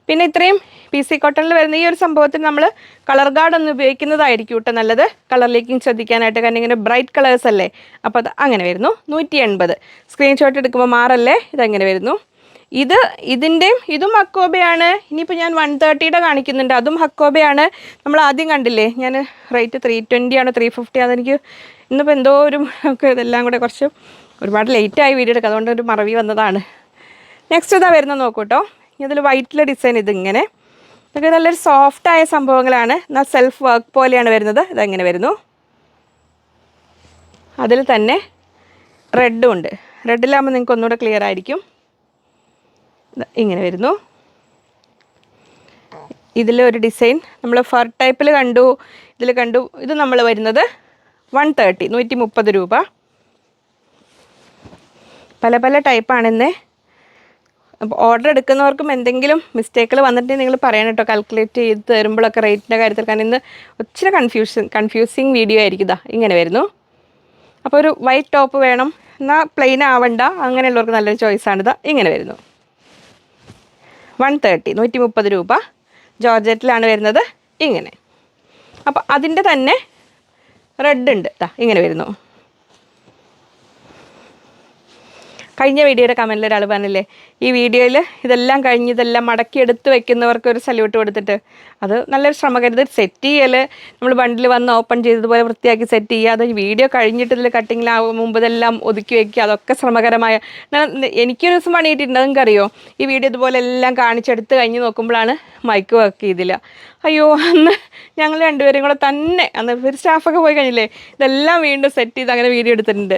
പിന്നെ ഇത്രയും PC കോട്ടണിൽ വരുന്ന ഈ ഒരു സംഭവത്തിന് നമ്മൾ കളർ ഗാർഡ് ഒന്ന് ഉപയോഗിക്കുന്നതായിരിക്കും കേട്ടോ നല്ലത്. കളറിലേക്കും ശ്രദ്ധിക്കാനായിട്ട്, കാരണം ഇങ്ങനെ ബ്രൈറ്റ് കളേഴ്സ് അല്ലേ. അപ്പോൾ അത് അങ്ങനെ വരുന്നു. 180. സ്ക്രീൻഷോട്ട് എടുക്കുമ്പോൾ മാറല്ലേ. ഇതങ്ങനെ വരുന്നു. ഇതും ഹക്കോബയാണ്. ഇനിയിപ്പോൾ ഞാൻ 130യുടെ കാണിക്കുന്നുണ്ട്, അതും ഹക്കോബയാണ്. നമ്മൾ ആദ്യം കണ്ടില്ലേ, ഞാൻ റേറ്റ് 320 ആണോ 350 അതെനിക്ക് ഇന്നിപ്പോൾ എന്തോ ഒരു ഇതെല്ലാം കൂടെ കുറച്ച് ഒരുപാട് ലേറ്റായി വീഡിയോ എടുക്കുക, അതുകൊണ്ട് ഒരു മറവി വന്നതാണ്. നെക്സ്റ്റ് ഇതാ വരുന്നത് നോക്കൂ കേട്ടോ. ഇതിൽ വൈറ്റിലെ ഡിസൈൻ ഇതിങ്ങനെ, ഇതൊക്കെ നല്ലൊരു സോഫ്റ്റായ സംഭവങ്ങളാണ്. എന്നാൽ സെൽഫ് വർക്ക് പോലെയാണ് വരുന്നത്. ഇതെങ്ങനെ വരുന്നു. അതിൽ തന്നെ റെഡും ഉണ്ട്. റെഡിലാകുമ്പോൾ നിങ്ങൾക്ക് ഒന്നുകൂടെ ക്ലിയർ ആയിരിക്കും. ഇങ്ങനെ വരുന്നു. ഇതിലൊരു ഡിസൈൻ നമ്മൾ ഫർ ടൈപ്പിൽ കണ്ടു, ഇതിൽ കണ്ടു. ഇത് നമ്മൾ വരുന്നത് 130, 130 രൂപ. പല പല ടൈപ്പാണെന്നേ. അപ്പോൾ ഓർഡർ എടുക്കുന്നവർക്കും എന്തെങ്കിലും മിസ്റ്റേക്കുകൾ വന്നിട്ടുണ്ടെങ്കിൽ നിങ്ങൾ പറയണം കേട്ടോ, കാൽക്കുലേറ്റ് ചെയ്ത് തരുമ്പോഴൊക്കെ റേറ്റിൻ്റെ കാര്യത്തിൽ. കാരണം ഇന്ന് ഒത്തിരി കൺഫ്യൂസിങ് വീഡിയോ ആയിരിക്കും. ഇതാ ഇങ്ങനെ വരുന്നു. അപ്പോൾ ഒരു വൈറ്റ് ടോപ്പ് വേണം എന്നാൽ പ്ലെയിൻ ആവണ്ട, അങ്ങനെയുള്ളവർക്ക് നല്ലൊരു ചോയ്സാണിത്. ഇങ്ങനെ വരുന്നു. 130, 130 രൂപ. ജോർജറ്റിലാണ് വരുന്നത്. ഇങ്ങനെ. അപ്പോൾ അതിൻ്റെ തന്നെ റെഡ് ഉണ്ട്. ഇതാ ഇങ്ങനെ വരുന്നു. കഴിഞ്ഞ വീഡിയോയുടെ കമൻറ്റിൽ ഒരാൾ പറഞ്ഞില്ലേ, ഈ വീഡിയോയിൽ ഇതെല്ലാം കഴിഞ്ഞ് ഇതെല്ലാം മടക്കി എടുത്ത് വെക്കുന്നവർക്ക് ഒരു സല്യൂട്ട് കൊടുത്തിട്ട്. അത് നല്ലൊരു ശ്രമം കരുത്. സെറ്റ് ചെയ്യൽ നമ്മൾ ബണ്ടിൽ വന്ന് ഓപ്പൺ ചെയ്തതുപോലെ വൃത്തിയാക്കി സെറ്റ് ചെയ്യുക. അത് വീഡിയോ കഴിഞ്ഞിട്ട് ഇതിൽ കട്ടിങ്ങിലാവും മുമ്പ് ഇതെല്ലാം ഒതുക്കി വയ്ക്കുക, അതൊക്കെ ശ്രമകരമായ. എനിക്കൊരു ദിവസം പണിയിട്ടുണ്ട്, നിങ്ങൾക്കറിയോ. ഈ വീഡിയോ ഇതുപോലെ എല്ലാം കാണിച്ചെടുത്ത് കഴിഞ്ഞ് നോക്കുമ്പോഴാണ് മൈക്ക് വർക്ക് ചെയ്തില്ല. അയ്യോ, അന്ന് ഞങ്ങൾ രണ്ടുപേരും കൂടെ തന്നെ, അന്ന് ഒരു സ്റ്റാഫൊക്കെ പോയി കഴിഞ്ഞില്ലേ, ഇതെല്ലാം വീണ്ടും സെറ്റ് ചെയ്ത് അങ്ങനെ വീഡിയോ എടുത്തിട്ടുണ്ട്.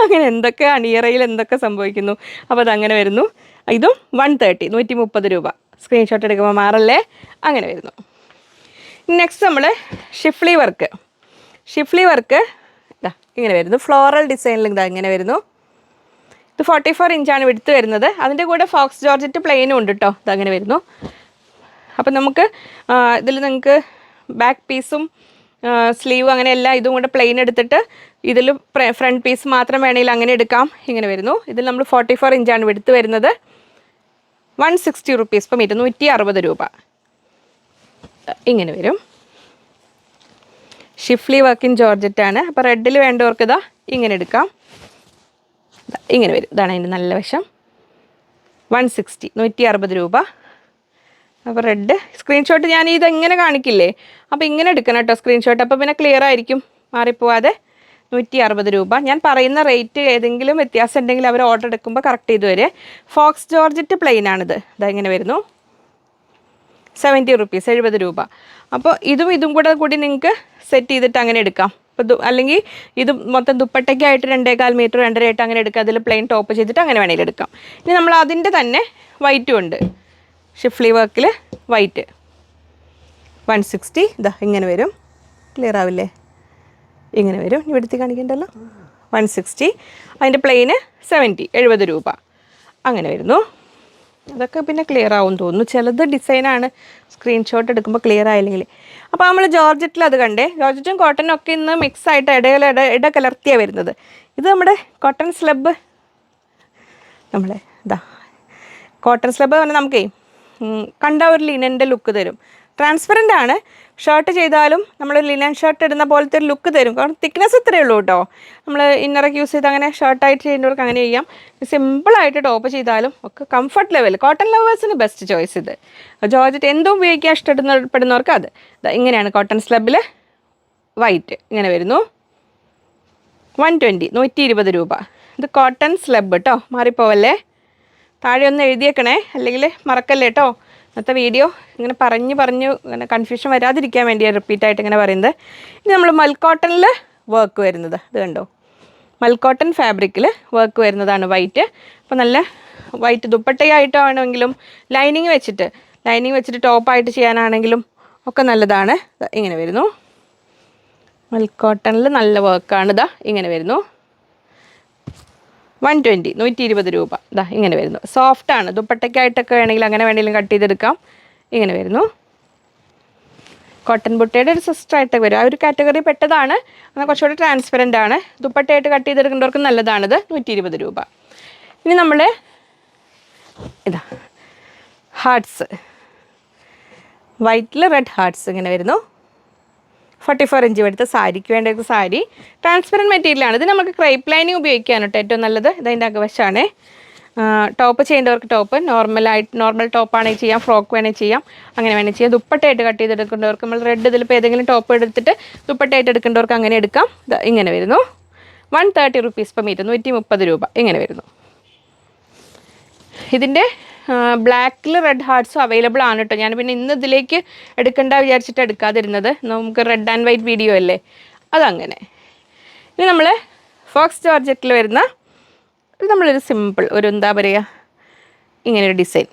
അങ്ങനെ എന്തൊക്കെ അണിയറയിൽ എന്തൊക്കെ സംഭവിക്കുന്നു. അപ്പോൾ അതങ്ങനെ വരുന്നു. ഇതും 130, 130 രൂപ. സ്ക്രീൻഷോട്ട് എടുക്കുമ്പോൾ മാറല്ലേ. അങ്ങനെ വരുന്നു. നെക്സ്റ്റ് നമ്മൾ ഷിഫ്ലി വർക്ക് ഇതാ ഇങ്ങനെ വരുന്നു. ഫ്ലോറൽ ഡിസൈനിൽ ഇതാ ഇങ്ങനെ വരുന്നു. ഇത് 44 ഇഞ്ചാണ് വിടുത്ത് വരുന്നത്. അതിൻ്റെ കൂടെ ഫോക്സ് ജോർജറ്റ് പ്ലെയിനും ഉണ്ട് കേട്ടോ. ഇതങ്ങനെ വരുന്നു. അപ്പം നമുക്ക് ഇതിൽ നിങ്ങൾക്ക് ബാക്ക് പീസും സ്ലീവ് അങ്ങനെ എല്ലാം ഇതും കൂടെ പ്ലെയിൻ എടുത്തിട്ട് ഇതിൽ ഫ്രണ്ട് പീസ് മാത്രം വേണമെങ്കിൽ അങ്ങനെ എടുക്കാം. ഇങ്ങനെ വരുന്നു. ഇതിൽ നമ്മൾ 44 ഇഞ്ചാണ് വിടുത്ത് വരുന്നത്. 160 റുപ്പീസ് പെർ മീറ്റർ, 160 രൂപ. ഇങ്ങനെ വരും. ഷിഫ്ലി വർക്ക് ഇൻ ജോർജറ്റാണ്. അപ്പോൾ റെഡിൽ വേണ്ടവർക്ക് ഇതാ ഇങ്ങനെ എടുക്കാം. ഇങ്ങനെ വരും. ഇതാണ് അതിൻ്റെ നല്ല വശം. 160, 160 രൂപ. അപ്പോൾ റെഡ് സ്ക്രീൻഷോട്ട് ഞാൻ ഇതെങ്ങനെ കാണിക്കില്ലേ, അപ്പോൾ ഇങ്ങനെ എടുക്കണം കേട്ടോ സ്ക്രീൻഷോട്ട്. അപ്പോൾ പിന്നെ ക്ലിയർ ആയിരിക്കും, മാറിപ്പോവാതെ. 160 രൂപ. ഞാൻ പറയുന്ന റേറ്റ് ഏതെങ്കിലും വ്യത്യാസം ഉണ്ടെങ്കിൽ അവർ ഓർഡർ എടുക്കുമ്പോൾ കറക്റ്റ് ചെയ്ത് വരെ. ഫോക്സ് ജോർജറ്റ് പ്ലെയിൻ ആണിത്. ഇതെങ്ങനെ വരുന്നു. 70 റുപ്പീസ്, 70 രൂപ. അപ്പോൾ ഇതും കൂടി നിങ്ങൾക്ക് സെറ്റ് ചെയ്തിട്ട് അങ്ങനെ എടുക്കാം. അപ്പോൾ അല്ലെങ്കിൽ ഇത് മൊത്തം ദുപ്പട്ടയ്ക്കായിട്ട് 2.25 മീറ്റർ 2.5 അങ്ങനെ എടുക്കാം. അതിൽ പ്ലെയിൻ ടോപ്പ് ചെയ്തിട്ട് അങ്ങനെ വേണമെങ്കിൽ എടുക്കാം. ഇനി നമ്മൾ അതിൻ്റെ തന്നെ വൈറ്റും ഉണ്ട്. ഷിഫ്ലി വർക്കിൽ വൈറ്റ് 160. ഇതാ ഇങ്ങനെ വരും. ക്ലിയർ ആവില്ലേ. ഇങ്ങനെ വരും. ഇവിടുത്തെ കാണിക്കണ്ടല്ലോ. 160. അതിൻ്റെ പ്ലെയിന് 70 രൂപ. അങ്ങനെ വരുന്നു. അതൊക്കെ പിന്നെ ക്ലിയർ ആവും തോന്നുന്നു. ചിലത് ഡിസൈനാണ് സ്ക്രീൻഷോട്ട് എടുക്കുമ്പോൾ ക്ലിയർ ആയില്ലെങ്കിൽ. അപ്പോൾ നമ്മൾ ജോർജറ്റിൽ അത് കണ്ടേ. ജോർജറ്റും കോട്ടനും ഒക്കെ ഇന്ന് മിക്സ് ആയിട്ട് ഇട കലർത്തിയാണ് വരുന്നത്. ഇത് നമ്മുടെ കോട്ടൺ സ്ലബ്. നമ്മളെ ഇതാ കോട്ടൺ സ്ലബ് പറഞ്ഞാൽ നമുക്കേ കണ്ട ഒരു ലിനൻ്റെ ലുക്ക് തരും. ട്രാൻസ്പെറൻ്റ് ആണ്. ഷർട്ട് ചെയ്താലും നമ്മൾ ലിനൻ ഷർട്ട് ഇടുന്ന പോലത്തെ ഒരു ലുക്ക് തരും. കാരണം തിക്നെസ് ഇത്രയേ ഉള്ളൂ കേട്ടോ. നമ്മൾ ഇന്നറൊക്കെ യൂസ് ചെയ്ത് അങ്ങനെ ഷർട്ടായിട്ട് ചെയ്യുന്നവർക്ക് അങ്ങനെ ചെയ്യാം. സിമ്പിളായിട്ട് ടോപ്പ് ചെയ്താലും ഒക്കെ കംഫർട്ട് ലെവൽ. കോട്ടൺ ലവേഴ്സിന് ബെസ്റ്റ് ചോയ്സ് ഇത്. ജോർജറ്റ് എന്തും ഉപയോഗിക്കാൻ ഇഷ്ടപ്പെടുന്നവർക്ക് അത്. ഇങ്ങനെയാണ് കോട്ടൺ സ്ലബിൽ വൈറ്റ് ഇങ്ങനെ വരുന്നു. 120, 120 രൂപ. ഇത് കോട്ടൺ സ്ലബ് കേട്ടോ, മാറിപ്പോവല്ലേ. താഴെ ഒന്ന് എഴുതിയേക്കണേ, അല്ലെങ്കിൽ മറക്കല്ലേ കേട്ടോ. ഇന്നത്തെ വീഡിയോ ഇങ്ങനെ പറഞ്ഞു ഇങ്ങനെ കൺഫ്യൂഷൻ വരാതിരിക്കാൻ വേണ്ടിയാണ് റിപ്പീറ്റായിട്ട് ഇങ്ങനെ പറയുന്നത്. ഇനി നമ്മൾ മൽക്കോട്ടണിൽ വർക്ക് വരുന്നത് ഇത് കണ്ടോ. മൽക്കോട്ടൺ ഫാബ്രിക്കിൽ വർക്ക് വരുന്നതാണ് വൈറ്റ്. അപ്പോൾ നല്ല വൈറ്റ് ദുപ്പട്ടയായിട്ടാണെങ്കിലും ലൈനിങ് വെച്ചിട്ട് ടോപ്പായിട്ട് ചെയ്യാനാണെങ്കിലും ഒക്കെ നല്ലതാണ്. ഇങ്ങനെ വരുന്നു. മൽക്കോട്ടണിൽ നല്ല വർക്കാണ്. ഇതാ ഇങ്ങനെ വരുന്നു. 120, 120 രൂപ. ഇതാ ഇങ്ങനെ വരുന്നു. സോഫ്റ്റാണ്. ദുപ്പട്ടയ്ക്കായിട്ടൊക്കെ വേണമെങ്കിൽ അങ്ങനെ വേണമെങ്കിലും കട്ട് ചെയ്തെടുക്കാം. ഇങ്ങനെ വരുന്നു. കോട്ടൺ ബുട്ടയുടെ ഒരു സിസ്റ്ററായിട്ട് വരും. ആ ഒരു കാറ്റഗറി പെട്ടതാണ്. എന്നാൽ കുറച്ചുകൂടി ട്രാൻസ്പെറൻ്റ് ആണ്. ദുപ്പട്ടയായിട്ട് കട്ട് ചെയ്തെടുക്കേണ്ടവർക്ക് നല്ലതാണിത്. 120 രൂപ. ഇനി നമ്മൾ ഇതാ ഹാർട്സ് വൈറ്റിൽ റെഡ് ഹാർട്ട്സ് ഇങ്ങനെ വരുന്നു. 44 ഇഞ്ച് എടുത്ത് സാരിക്ക് വേണ്ട സാരി ട്രാൻസ്പെറൻറ്റ് മെറ്റീരിയലാണ്. ഇത് നമുക്ക് ക്രൈപ്പ് ലൈനിങ് ഉപയോഗിക്കാനാണ് കേട്ടോ ഏറ്റവും നല്ലത്. ഇതിൻ്റെ അകവശമാണ്. ടോപ്പ് ചെയ്യേണ്ടവർക്ക് ടോപ്പ്, നോർമൽ ടോപ്പാണെങ്കിൽ ചെയ്യാം, ഫ്രോക്ക് വേണമെങ്കിൽ ചെയ്യാം, അങ്ങനെ വേണമെങ്കിൽ ചെയ്യാം. ദുപ്പട്ടയായിട്ട് കട്ട് ചെയ്തെടുക്കേണ്ടവർക്ക് നമ്മൾ റെഡ് ഇതിലിപ്പോൾ ഏതെങ്കിലും ടോപ്പ് എടുത്തിട്ട് ദുപ്പട്ടയായിട്ട് എടുക്കേണ്ടവർക്ക് അങ്ങനെ എടുക്കാം. ഇങ്ങനെ വരുന്നു. 130 rupees per meter, 130 രൂപ ഇങ്ങനെ വരുന്നു. ഇതിൻ്റെ ബ്ലാക്കിൽ റെഡ് ഹാർട്ട്സും അവൈലബിൾ ആണ് കേട്ടോ. ഞാൻ പിന്നെ ഇന്ന് ഇതിലേക്ക് എടുക്കേണ്ട വിചാരിച്ചിട്ട് എടുക്കാതിരുന്നത്. നമുക്ക് റെഡ് ആൻഡ് വൈറ്റ് വീഡിയോ അല്ലേ, അതങ്ങനെ. ഇനി നമ്മൾ ഫോക്സ് ജോർജറ്റിൽ വരുന്ന നമ്മളൊരു സിമ്പിൾ ഒരു എന്താ പറയുക, ഇങ്ങനെയൊരു ഡിസൈൻ,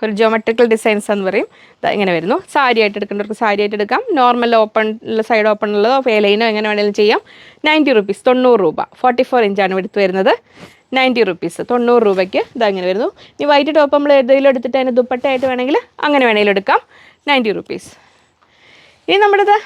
ഒരു ജോമെട്രിക്കൽ ഡിസൈൻസ് എന്ന് പറയും. ഇങ്ങനെ വരുന്നു. സാരി ആയിട്ട് എടുക്കേണ്ടവർക്ക് സാരി ആയിട്ട് എടുക്കാം. നോർമൽ ഓപ്പൺ സൈഡ് ഓപ്പൺ ഉള്ളതോ ഫേലൈനോ എങ്ങനെ വേണമെങ്കിലും ചെയ്യാം. 90 rupees, 90 രൂപ. 44 ഇഞ്ചാണ് എടുത്ത് വരുന്നത്. 90 rupees, 90 രൂപയ്ക്ക് ഇതങ്ങനെ വരുന്നു. ഇനി വൈറ്റ് ടോപ്പ് നമ്മൾ ഏതെങ്കിലും എടുത്തിട്ട് അതിന് ദുപ്പട്ടയായിട്ട് വേണമെങ്കിൽ അങ്ങനെ വേണമെങ്കിലും എടുക്കാം. 90 rupees. ഇനി നമ്മുടേത്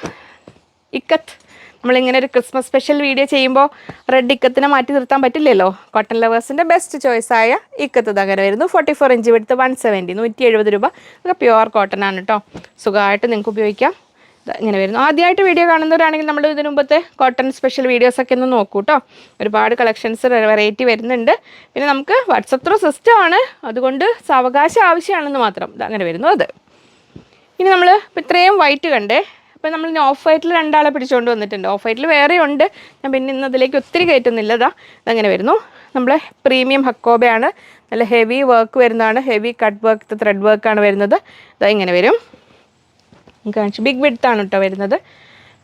ഇക്കത്ത്. നമ്മളിങ്ങനെ ഒരു ക്രിസ്മസ് സ്പെഷ്യൽ വീഡിയോ ചെയ്യുമ്പോൾ റെഡ് ഇക്കത്തിനെ മാറ്റി നിർത്താൻ പറ്റില്ലല്ലോ. കോട്ടൺ ലവേഴ്സിൻ്റെ ബെസ്റ്റ് ചോയ്സായ ഇക്കത്ത് അങ്ങനെ വരുന്നു. 44 ഇഞ്ച് എടുത്ത് 170, 170 രൂപ. അതൊക്കെ പ്യുവർ കോട്ടൺ ആണ് കേട്ടോ. സുഖമായിട്ട് നിങ്ങൾക്ക് ഉപയോഗിക്കാം. ഇങ്ങനെ വരുന്നു. ആദ്യമായിട്ട് വീഡിയോ കാണുന്നവരാണെങ്കിൽ നമ്മൾ ഇതിനു മുമ്പത്തെ കോട്ടൺ സ്പെഷ്യൽ വീഡിയോസൊക്കെ ഒന്ന് നോക്കൂ കേട്ടോ. ഒരുപാട് കളക്ഷൻസ് വെറൈറ്റി വരുന്നുണ്ട്. പിന്നെ നമുക്ക് വാട്സപ്പ് ത്രൂ സിസ്റ്റമാണ്, അതുകൊണ്ട് സാവകാശം ആവശ്യമാണെന്ന് മാത്രം. അങ്ങനെ വരുന്നു. അത് ഇനി നമ്മൾ ഇപ്പോൾ ഇത്രയും വൈറ്റ് കണ്ടേ. അപ്പോൾ നമ്മൾ ഇനി ഓഫ് വൈറ്റിൽ 2 ആളെ പിടിച്ചുകൊണ്ട് വന്നിട്ടുണ്ട്. ഓഫ് വൈറ്റിൽ വേറെ ഉണ്ട്, ഞാൻ പിന്നെ ഇന്ന് അതിലേക്ക് ഒത്തിരി കയറ്റുന്നില്ല. അതങ്ങനെ വരുന്നു. നമ്മളെ പ്രീമിയം ഹക്കോബയാണ്. നല്ല ഹെവി വർക്ക് വരുന്നതാണ്. ഹെവി കട്ട് വർക്ക്, ത്രെഡ് വർക്കാണ് വരുന്നത്. ഇങ്ങനെ വരും. കാണിച്ചു ബിഗ് വിഡ്ത്താണ് കേട്ടോ വരുന്നത്.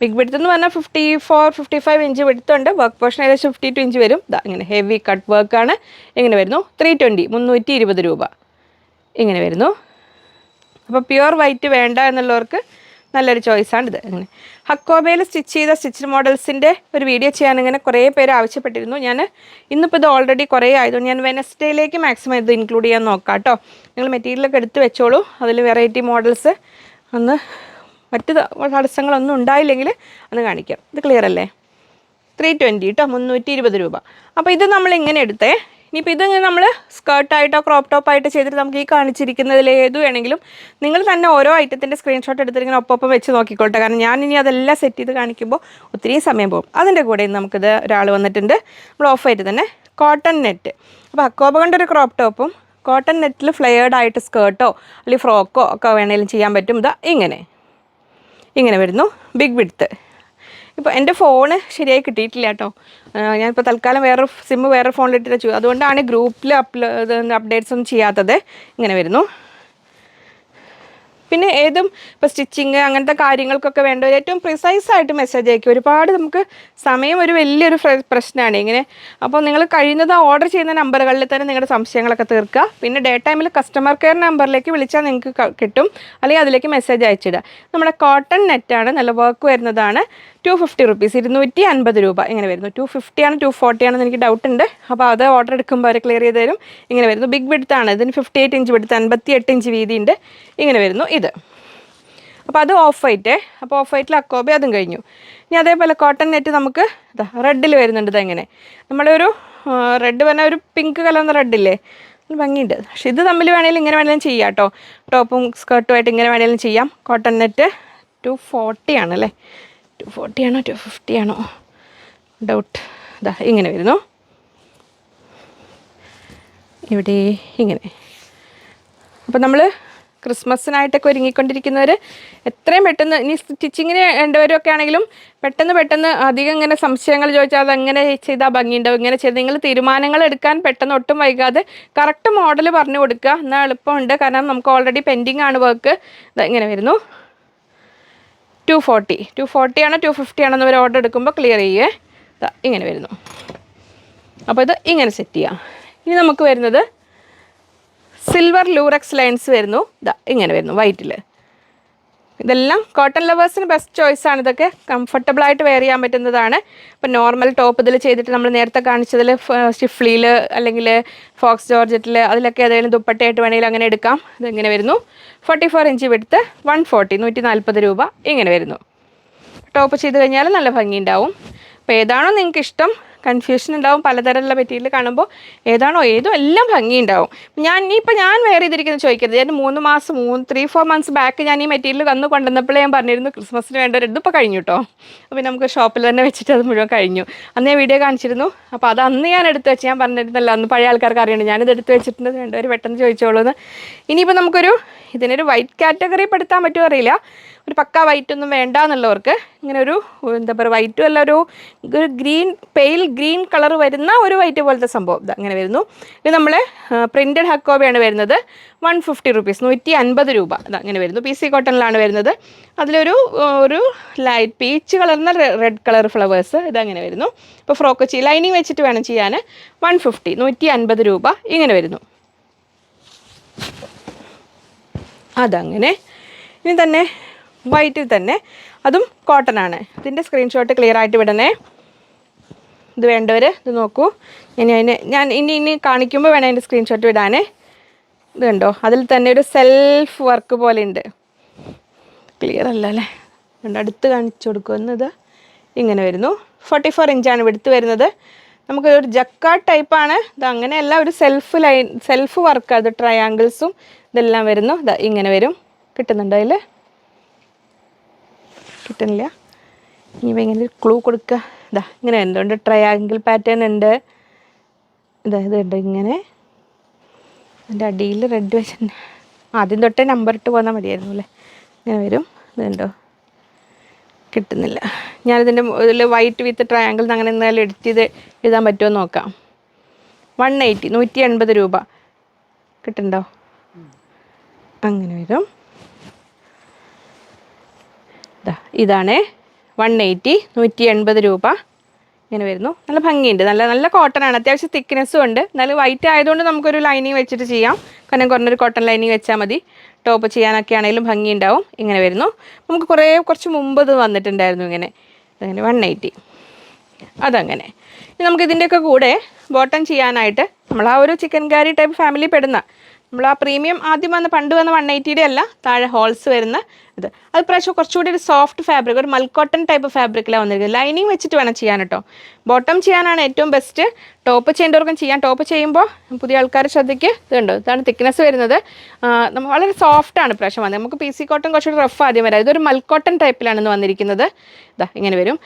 ബിഗ് വിഡ്ത്ത് എന്ന് പറഞ്ഞാൽ 54-55 ഇഞ്ച് വിഡ്ത്തുണ്ട്. വർക്ക് പോർഷൻ ഏകദേശം 52 ഇഞ്ച് വരും. ഇങ്ങനെ ഹെവി കട്ട് വർക്കാണ്. ഇങ്ങനെ വരുന്നു. 320, 320 രൂപ ഇങ്ങനെ വരുന്നു. അപ്പോൾ പ്യുവർ വൈറ്റ് വേണ്ട എന്നുള്ളവർക്ക് നല്ലൊരു ചോയ്സാണ് ഇത്. അങ്ങനെ ഹക്കോബയിൽ സ്റ്റിച്ച് ചെയ്ത സ്റ്റിച്ച് മോഡൽസിൻ്റെ ഒരു വീഡിയോ ചെയ്യാൻ ഇങ്ങനെ കുറേ പേര് ആവശ്യപ്പെട്ടിരുന്നു. ഞാൻ ഇന്നിപ്പോൾ ഇത് ഓൾറെഡി കുറേ ആയതുകൊണ്ട് ഞാൻ വെനസ്ഡേയിലേക്ക് മാക്സിമം ഇത് ഇൻക്ലൂഡ് ചെയ്യാൻ നോക്കാം കേട്ടോ. നിങ്ങൾ മെറ്റീരിയലൊക്കെ എടുത്ത് വെച്ചോളൂ. അതിൽ വെറൈറ്റി മോഡൽസ് ഒന്ന് മറ്റ് തടസ്സങ്ങളൊന്നും ഉണ്ടായില്ലെങ്കിൽ അന്ന് കാണിക്കാം. ഇത് ക്ലിയർ അല്ലേ? 320 കേട്ടോ, 320 രൂപ. അപ്പോൾ ഇത് നമ്മൾ ഇങ്ങനെ എടുത്തേ. ഇനിയിപ്പോൾ ഇതിങ്ങനെ നമ്മൾ സ്കേർട്ടായിട്ടോ ക്രോപ്പ് ടോപ്പായിട്ടോ ചെയ്തിട്ട് നമുക്ക് ഈ കാണിച്ചിരിക്കുന്നതിൽ ഏത് വേണമെങ്കിലും നിങ്ങൾ തന്നെ ഓരോ ഐറ്റത്തിൻ്റെ സ്ക്രീൻഷോട്ട് എടുത്തിങ്ങനെ ഒപ്പം വെച്ച് നോക്കിക്കോട്ടെ. കാരണം ഞാനിനി അതെല്ലാം സെറ്റ് ചെയ്ത് കാണിക്കുമ്പോൾ ഒത്തിരി സമയം പോകും. അതിൻ്റെ കൂടെ നമുക്കിത് ഒരാൾ വന്നിട്ടുണ്ട്. നമ്മൾ ഓഫ് ആയിട്ട് തന്നെ കോട്ടൺ നെറ്റ്. അപ്പോൾ അക്കോബ കൊണ്ടൊരു ക്രോപ്പ് ടോപ്പും കോട്ടൺ നെറ്റിൽ ഫ്ലെയേർഡ് ആയിട്ട് സ്കേർട്ടോ അല്ലെങ്കിൽ ഫ്രോക്കോ ഒക്കെ വേണമെങ്കിലും ചെയ്യാൻ പറ്റും. ഇങ്ങനെ വരുന്നു. Big width. ഇപ്പോൾ എൻ്റെ ഫോണ് ശരിയായി കിട്ടിയിട്ടില്ല കേട്ടോ. ഞാനിപ്പോൾ തൽക്കാലം വേറെ ഫോണിലിട്ടിട്ട് ചെയ്യും. അതുകൊണ്ടാണ് ഗ്രൂപ്പിൽ അപ്ഡേറ്റ്സ് ഒന്നും ചെയ്യാത്തത്. ഇങ്ങനെ വരുന്നു. പിന്നെ ഏതും ഇപ്പോൾ സ്റ്റിച്ചിങ് അങ്ങനത്തെ കാര്യങ്ങൾക്കൊക്കെ വേണ്ട ഏറ്റവും പ്രിസൈസായിട്ട് മെസ്സേജ് അയക്കും. ഒരുപാട് നമുക്ക് സമയം ഒരു വലിയൊരു പ്രശ്നമാണ് ഇങ്ങനെ. അപ്പോൾ നിങ്ങൾ കഴിയുന്നത് ഓർഡർ ചെയ്യുന്ന നമ്പറുകളിൽ തന്നെ നിങ്ങളുടെ സംശയങ്ങളൊക്കെ തീർക്കുക. പിന്നെ ഡേ ടൈമിൽ കസ്റ്റമർ കെയർ നമ്പറിലേക്ക് വിളിച്ചാൽ നിങ്ങൾക്ക് കിട്ടും, അല്ലെങ്കിൽ അതിലേക്ക് മെസ്സേജ് അയച്ചിടുക. നമ്മുടെ കോട്ടൺ നെറ്റാണ്, നല്ല വർക്ക് വരുന്നതാണ്. 250 rupees, 250 രൂപ ഇങ്ങനെ വരുന്നു. 250 ആണ് 240 ആണെന്ന് എനിക്ക് ഡൗട്ട് ഉണ്ട്. അപ്പോൾ അത് ഓർഡർ എടുക്കുമ്പോൾ അവർ ക്ലിയർ ചെയ്ത് തരും. ഇങ്ങനെ വരുന്നു. ബിഗ് വിഡ്ത്താണ്. ഇതിന് 58 ഇഞ്ച് വിഡ്ത്ത്, 58 ഇഞ്ച് വീതിയുണ്ട്. ഇങ്ങനെ വരുന്നു ഇത്. അപ്പോൾ അത് ഓഫ് വൈറ്റ്. അപ്പോൾ ഓഫ് വൈറ്റിൽ അക്കോബ അതും കഴിഞ്ഞു. ഇനി അതേപോലെ കോട്ടൺ നെറ്റ് നമുക്ക് റെഡിൽ വരുന്നുണ്ട്. ഇതെങ്ങനെ നമ്മളൊരു റെഡ് പറഞ്ഞാൽ ഒരു പിങ്ക് കലർന്ന റെഡില്ലേ, ഭംഗിയുണ്ട്. പക്ഷെ ഇത് തമ്മിൽ വേണമെങ്കിലും ഇങ്ങനെ വേണമെങ്കിലും ചെയ്യാം കേട്ടോ. ടോപ്പും സ്കേർട്ടുമായിട്ട് ഇങ്ങനെ വേണമെങ്കിലും ചെയ്യാം. കോട്ടൺ നെറ്റ് 240 ആണല്ലേ, 240 ആണോ 250 ആണോ ഡൗട്ട്. ഇങ്ങനെ വരുന്നു. ഇവിടെ ഇങ്ങനെ. അപ്പോൾ നമ്മൾ ക്രിസ്മസിനായിട്ടൊക്കെ ഒരുങ്ങിക്കൊണ്ടിരിക്കുന്നവർ എത്രയും പെട്ടെന്ന് ഇനി സ്റ്റിച്ചിങ്ങിന് വേണ്ടവരൊക്കെ ആണെങ്കിലും പെട്ടെന്ന് അധികം ഇങ്ങനെ സംശയങ്ങൾ ചോദിച്ചാൽ അതെങ്ങനെ ചെയ്താൽ ഭംഗിയുണ്ടാവും, ഇങ്ങനെ ചെയ്ത് നിങ്ങൾ തീരുമാനങ്ങൾ എടുക്കാൻ പെട്ടെന്ന് ഒട്ടും വൈകാതെ കറക്റ്റ് മോഡൽ പറഞ്ഞു കൊടുക്കുക. എന്നാൽ എളുപ്പമുണ്ട്. കാരണം നമുക്ക് ഓൾറെഡി പെൻഡിങ് ആണ് വർക്ക്. ഇങ്ങനെ വരുന്നു. 240 ആണോ 250 ആണോ എന്നവർ ഓർഡർ എടുക്കുമ്പോൾ ക്ലിയർ ചെയ്യേ. ഇങ്ങനെ വരുന്നു. അപ്പോൾ ഇത് ഇങ്ങനെ സെറ്റ് ചെയ്യാം. ഇനി നമുക്ക് വരുന്നത് സിൽവർ ലൂറക്സ് ലൈൻസ് വരുന്നു. ഇങ്ങനെ വരുന്നു വൈറ്റിൽ. ഇതെല്ലാം കോട്ടൺ ലവേഴ്സിന് ബെസ്റ്റ് ചോയ്സാണ്. ഇതൊക്കെ കംഫർട്ടബിളായിട്ട് വെയർ ചെയ്യാൻ പറ്റുന്നതാണ്. ഇപ്പോൾ നോർമൽ ടോപ്പ് ഇതിൽ ചെയ്തിട്ട് നമ്മൾ നേരത്തെ കാണിച്ചതിൽ സ്റ്റിഫ്ലിയിൽ അല്ലെങ്കിൽ ഫോക്സ് ജോർജറ്റിൽ അതിലൊക്കെ ഏതെങ്കിലും ദുപ്പട്ടയായിട്ട് വേണമെങ്കിൽ അങ്ങനെ എടുക്കാം. ഇതിങ്ങനെ വരുന്നു. 44 ഇഞ്ച് വിഡ്ത്ത്, 140, 140 രൂപ ഇങ്ങനെ വരുന്നു. ടോപ്പ് ചെയ്ത് കഴിഞ്ഞാൽ നല്ല ഭംഗി ഉണ്ടാവും. അപ്പോൾ ഏതാണോ നിങ്ങൾക്ക് ഇഷ്ടം കൺഫ്യൂഷൻ ഉണ്ടാവും പലതരമുള്ള മെറ്റീരിയൽ കാണുമ്പോൾ ഏതാണോ ഏതോ എല്ലാം ഭംഗിയുണ്ടാവും. ഞാൻ വേറെ ചെയ്തിരിക്കുന്നത് ചോദിക്കരുത്. ഞാൻ 3-4 months ബാക്ക് ഞാൻ ഈ മെറ്റീരിയൽ കൊണ്ടുവന്നപ്പോഴേ ഞാൻ പറഞ്ഞിരുന്നു ക്രിസ്മസിന് വേണ്ടവരുണ്ട്. ഇപ്പോൾ കഴിഞ്ഞു കേട്ടോ. അപ്പോൾ നമുക്ക് ഷോപ്പിൽ തന്നെ വെച്ചിട്ട് അത് മുഴുവൻ കഴിഞ്ഞു. അന്ന് ഞാൻ വീഡിയോ കാണിച്ചിരുന്നു. അപ്പോൾ അത് അന്ന് ഞാൻ എടുത്ത് വെച്ച് ഞാൻ പറഞ്ഞിരുന്നല്ലോ, അന്ന് പഴയ ആൾക്കാർക്ക് അറിയണം ഞാനിത് എടുത്ത് വെച്ചിട്ടുണ്ട്, വേണ്ടവർ പെട്ടെന്ന് ചോദിച്ചോളൂ എന്ന്. ഇനിയിപ്പോൾ ഇതിനൊരു വൈറ്റ് കാറ്റഗറി പെടുത്താൻ പറ്റുമോ അറിയില്ല. ഒരു പക്ക വൈറ്റ് ഒന്നും വേണ്ട എന്നുള്ളവർക്ക് ഇങ്ങനെ ഒരു എന്താ പറയുക, വൈറ്റും അല്ല, ഒരു പെയിൽ ഗ്രീൻ കളർ വരുന്ന ഒരു വൈറ്റ് പോലത്തെ സംഭവം ഇതാ അങ്ങനെ വരുന്നു. ഇത് നമ്മൾ പ്രിൻറ്റഡ് ഹക്കോബയാണ് വരുന്നത്. 150 rupees, 150 രൂപ. ഇത് അങ്ങനെ വരുന്നു. PC കോട്ടണിലാണ് വരുന്നത്. അതിലൊരു ലൈറ്റ് പീച്ച് കളർന്ന റെഡ് കളർ ഫ്ലവേഴ്സ് ഇതങ്ങനെ വരുന്നു. ഇപ്പോൾ ഫ്രോക്ക് ലൈനിങ് വെച്ചിട്ട് വേണം ചെയ്യാൻ. 150, 150 രൂപ ഇങ്ങനെ വരുന്നു. അതങ്ങനെ. ഇനി തന്നെ വൈറ്റിൽ തന്നെ, അതും കോട്ടൺ ആണ്. ഇതിൻ്റെ സ്ക്രീൻഷോട്ട് ക്ലിയർ ആയിട്ട് വിടണേ. ഇത് വേണ്ടവർ ഇത് നോക്കൂ. ഞാൻ ഇനി കാണിക്കുമ്പോൾ വേണം അതിൻ്റെ സ്ക്രീൻഷോട്ട് വിടാനേ. ഇത് കണ്ടോ, അതിൽ തന്നെ ഒരു സെൽഫ് വർക്ക് പോലെ ഉണ്ട്. ക്ലിയർ അല്ല അല്ലേ, അടുത്ത് കാണിച്ചു കൊടുക്കുന്നത് ഇങ്ങനെ വരുന്നു. 44 ഇഞ്ചാണ് വിടുത്ത് വരുന്നത്. നമുക്ക് ഒരു ജക്കാർഡ് ടൈപ്പാണ് ഇത്. അങ്ങനെയല്ല, ഒരു സെൽഫ് വർക്ക്. അത് ട്രയാങ്കിൾസും ഇതെല്ലാം വരുന്നു. ഇതാ ഇങ്ങനെ വരും. കിട്ടുന്നുണ്ടോ അതിൽ? കിട്ടുന്നില്ല. ഇനി ഇങ്ങനെ ഒരു ക്ലൂ കൊടുക്കുക. ഇതാ ഇങ്ങനെ എന്തുകൊണ്ട് ട്രയാങ്കിൾ പാറ്റേൺ ഉണ്ട്. ഇത് ഉണ്ട് ഇങ്ങനെ. അതിൻ്റെ അടിയിൽ റെഡ് വെച്ചിട്ടുണ്ട്. ആദ്യം തൊട്ടേ നമ്പർ ഇട്ട് പോന്നാൽ മതിയായിരുന്നു അല്ലേ. ഇങ്ങനെ വരും. ഇതുണ്ടോ? കിട്ടുന്നില്ല. ഞാനിതിൻ്റെ ഇതിൽ വൈറ്റ് വിത്ത് ട്രയാങ്കിൾ അങ്ങനെ എന്തായാലും എഡിറ്റ് ചെയ്ത് എഴുതാൻ പറ്റുമോ നോക്കാം. 180, 180 രൂപ. കിട്ടുന്നുണ്ടോ? അങ്ങനെ വരും. ഇതാണ് 180, 180 രൂപ ഇങ്ങനെ വരുന്നു. നല്ല ഭംഗിയുണ്ട്. നല്ല കോട്ടൺ ആണ്. അത്യാവശ്യം തിക്നെസ്സും ഉണ്ട്. എന്നാലും വൈറ്റ് ആയതുകൊണ്ട് നമുക്കൊരു ലൈനിങ് വെച്ചിട്ട് ചെയ്യാം. കാരണം കുറഞ്ഞൊരു കോട്ടൺ ലൈനിങ് വെച്ചാൽ മതി. ടോപ്പ് ചെയ്യാനൊക്കെ ആണെങ്കിലും ഭംഗി ഉണ്ടാവും. ഇങ്ങനെ വരുന്നു. നമുക്ക് കുറച്ച് മുമ്പ് ഇത് വന്നിട്ടുണ്ടായിരുന്നു ഇങ്ങനെ. 180 അതങ്ങനെ. ഇനി നമുക്കിതിൻ്റെയൊക്കെ കൂടെ ബോട്ടം ചെയ്യാനായിട്ട് നമ്മൾ ആ ഒരു ചിക്കൻ കാരി ടൈപ്പ് ഫാമിലി പെടുന്ന നമ്മൾ ആ പ്രീമിയം ആദ്യം പണ്ട് വന്ന 180 അല്ല, താഴെ ഹോൾസ് വരുന്ന ഇത്. അത് പ്രാവശ്യം കുറച്ചുകൂടി ഒരു സോഫ്റ്റ് ഫാബ്രിക്, ഒരു മൽക്കോട്ടൺ ടൈപ്പ് ഫാബ്രിക്കിലാണ് വന്നിരിക്കുന്നത്. ലൈനിങ് വെച്ചിട്ട് വേണം ചെയ്യാൻ കേട്ടോ. ബോട്ടം ചെയ്യാനാണ് ഏറ്റവും ബെസ്റ്റ്. ടോപ്പ് ചെയ്യേണ്ടവർക്കും ചെയ്യാം. ടോപ്പ് ചെയ്യുമ്പോൾ പുതിയ ആൾക്കാർ ശ്രദ്ധിക്ക്. ഇതുണ്ടോ, ഇതാണ് തിക്നെസ് വരുന്നത്. നമ്മൾ വളരെ സോഫ്റ്റാണ് പ്രാവശ്യം വന്നത്. നമുക്ക് PC കോട്ടൺ കുറച്ചുകൂടി റഫ് ആദ്യം വരാം. ഇതൊരു മൽക്കോട്ടൺ ടൈപ്പിലാണ് വന്നിരിക്കുന്നത്. ഇതാ ഇങ്ങനെ വരും.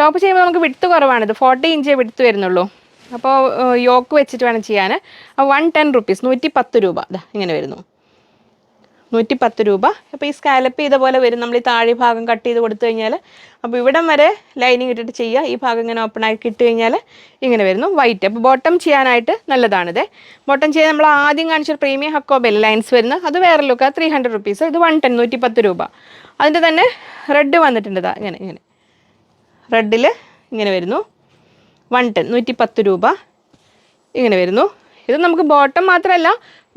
ടോപ്പ് ചെയ്യുമ്പോൾ നമുക്ക് വിഡ്ത്ത് കുറവാണിത്. 40 ഇഞ്ചേ വിഡ്ത്ത് വരുന്നുള്ളൂ. അപ്പോൾ യോക്ക് വെച്ചിട്ട് വേണം ചെയ്യാൻ. 110 rupees, 110 രൂപ. ഇതാ ഇങ്ങനെ വരുന്നു. 110 രൂപ. അപ്പോൾ ഈ സ്കാലപ്പ് ചെയ്ത പോലെ വരും. നമ്മൾ ഈ താഴെ ഭാഗം കട്ട് ചെയ്ത് കൊടുത്തു കഴിഞ്ഞാൽ, അപ്പോൾ ഇവിടം വരെ ലൈനിങ് ഇട്ടിട്ട് ചെയ്യുക. ഈ ഭാഗം ഇങ്ങനെ ഓപ്പൺ ആക്കി ഇട്ട് കഴിഞ്ഞാൽ ഇങ്ങനെ വരുന്നു വൈറ്റ്. അപ്പോൾ ബോട്ടം ചെയ്യാനായിട്ട് നല്ലതാണിത്. ബോട്ടം ചെയ്യാൻ നമ്മൾ ആദ്യം കാണിച്ച പ്രീമിയം ഹക്കോബയിൽ ലൈൻസ് വരുന്നത് അത് വേറെ ലുക്ക്. 300 rupees. ഇത് 110, 110 രൂപ. അതിൻ്റെ തന്നെ റെഡ് വന്നിട്ടുണ്ട്. ഇതാ ഇങ്ങനെ റെഡിൽ ഇങ്ങനെ വരുന്നു. 110, 110 രൂപ ഇങ്ങനെ വരുന്നു. ഇത് നമുക്ക് ബോട്ടം മാത്രമല്ല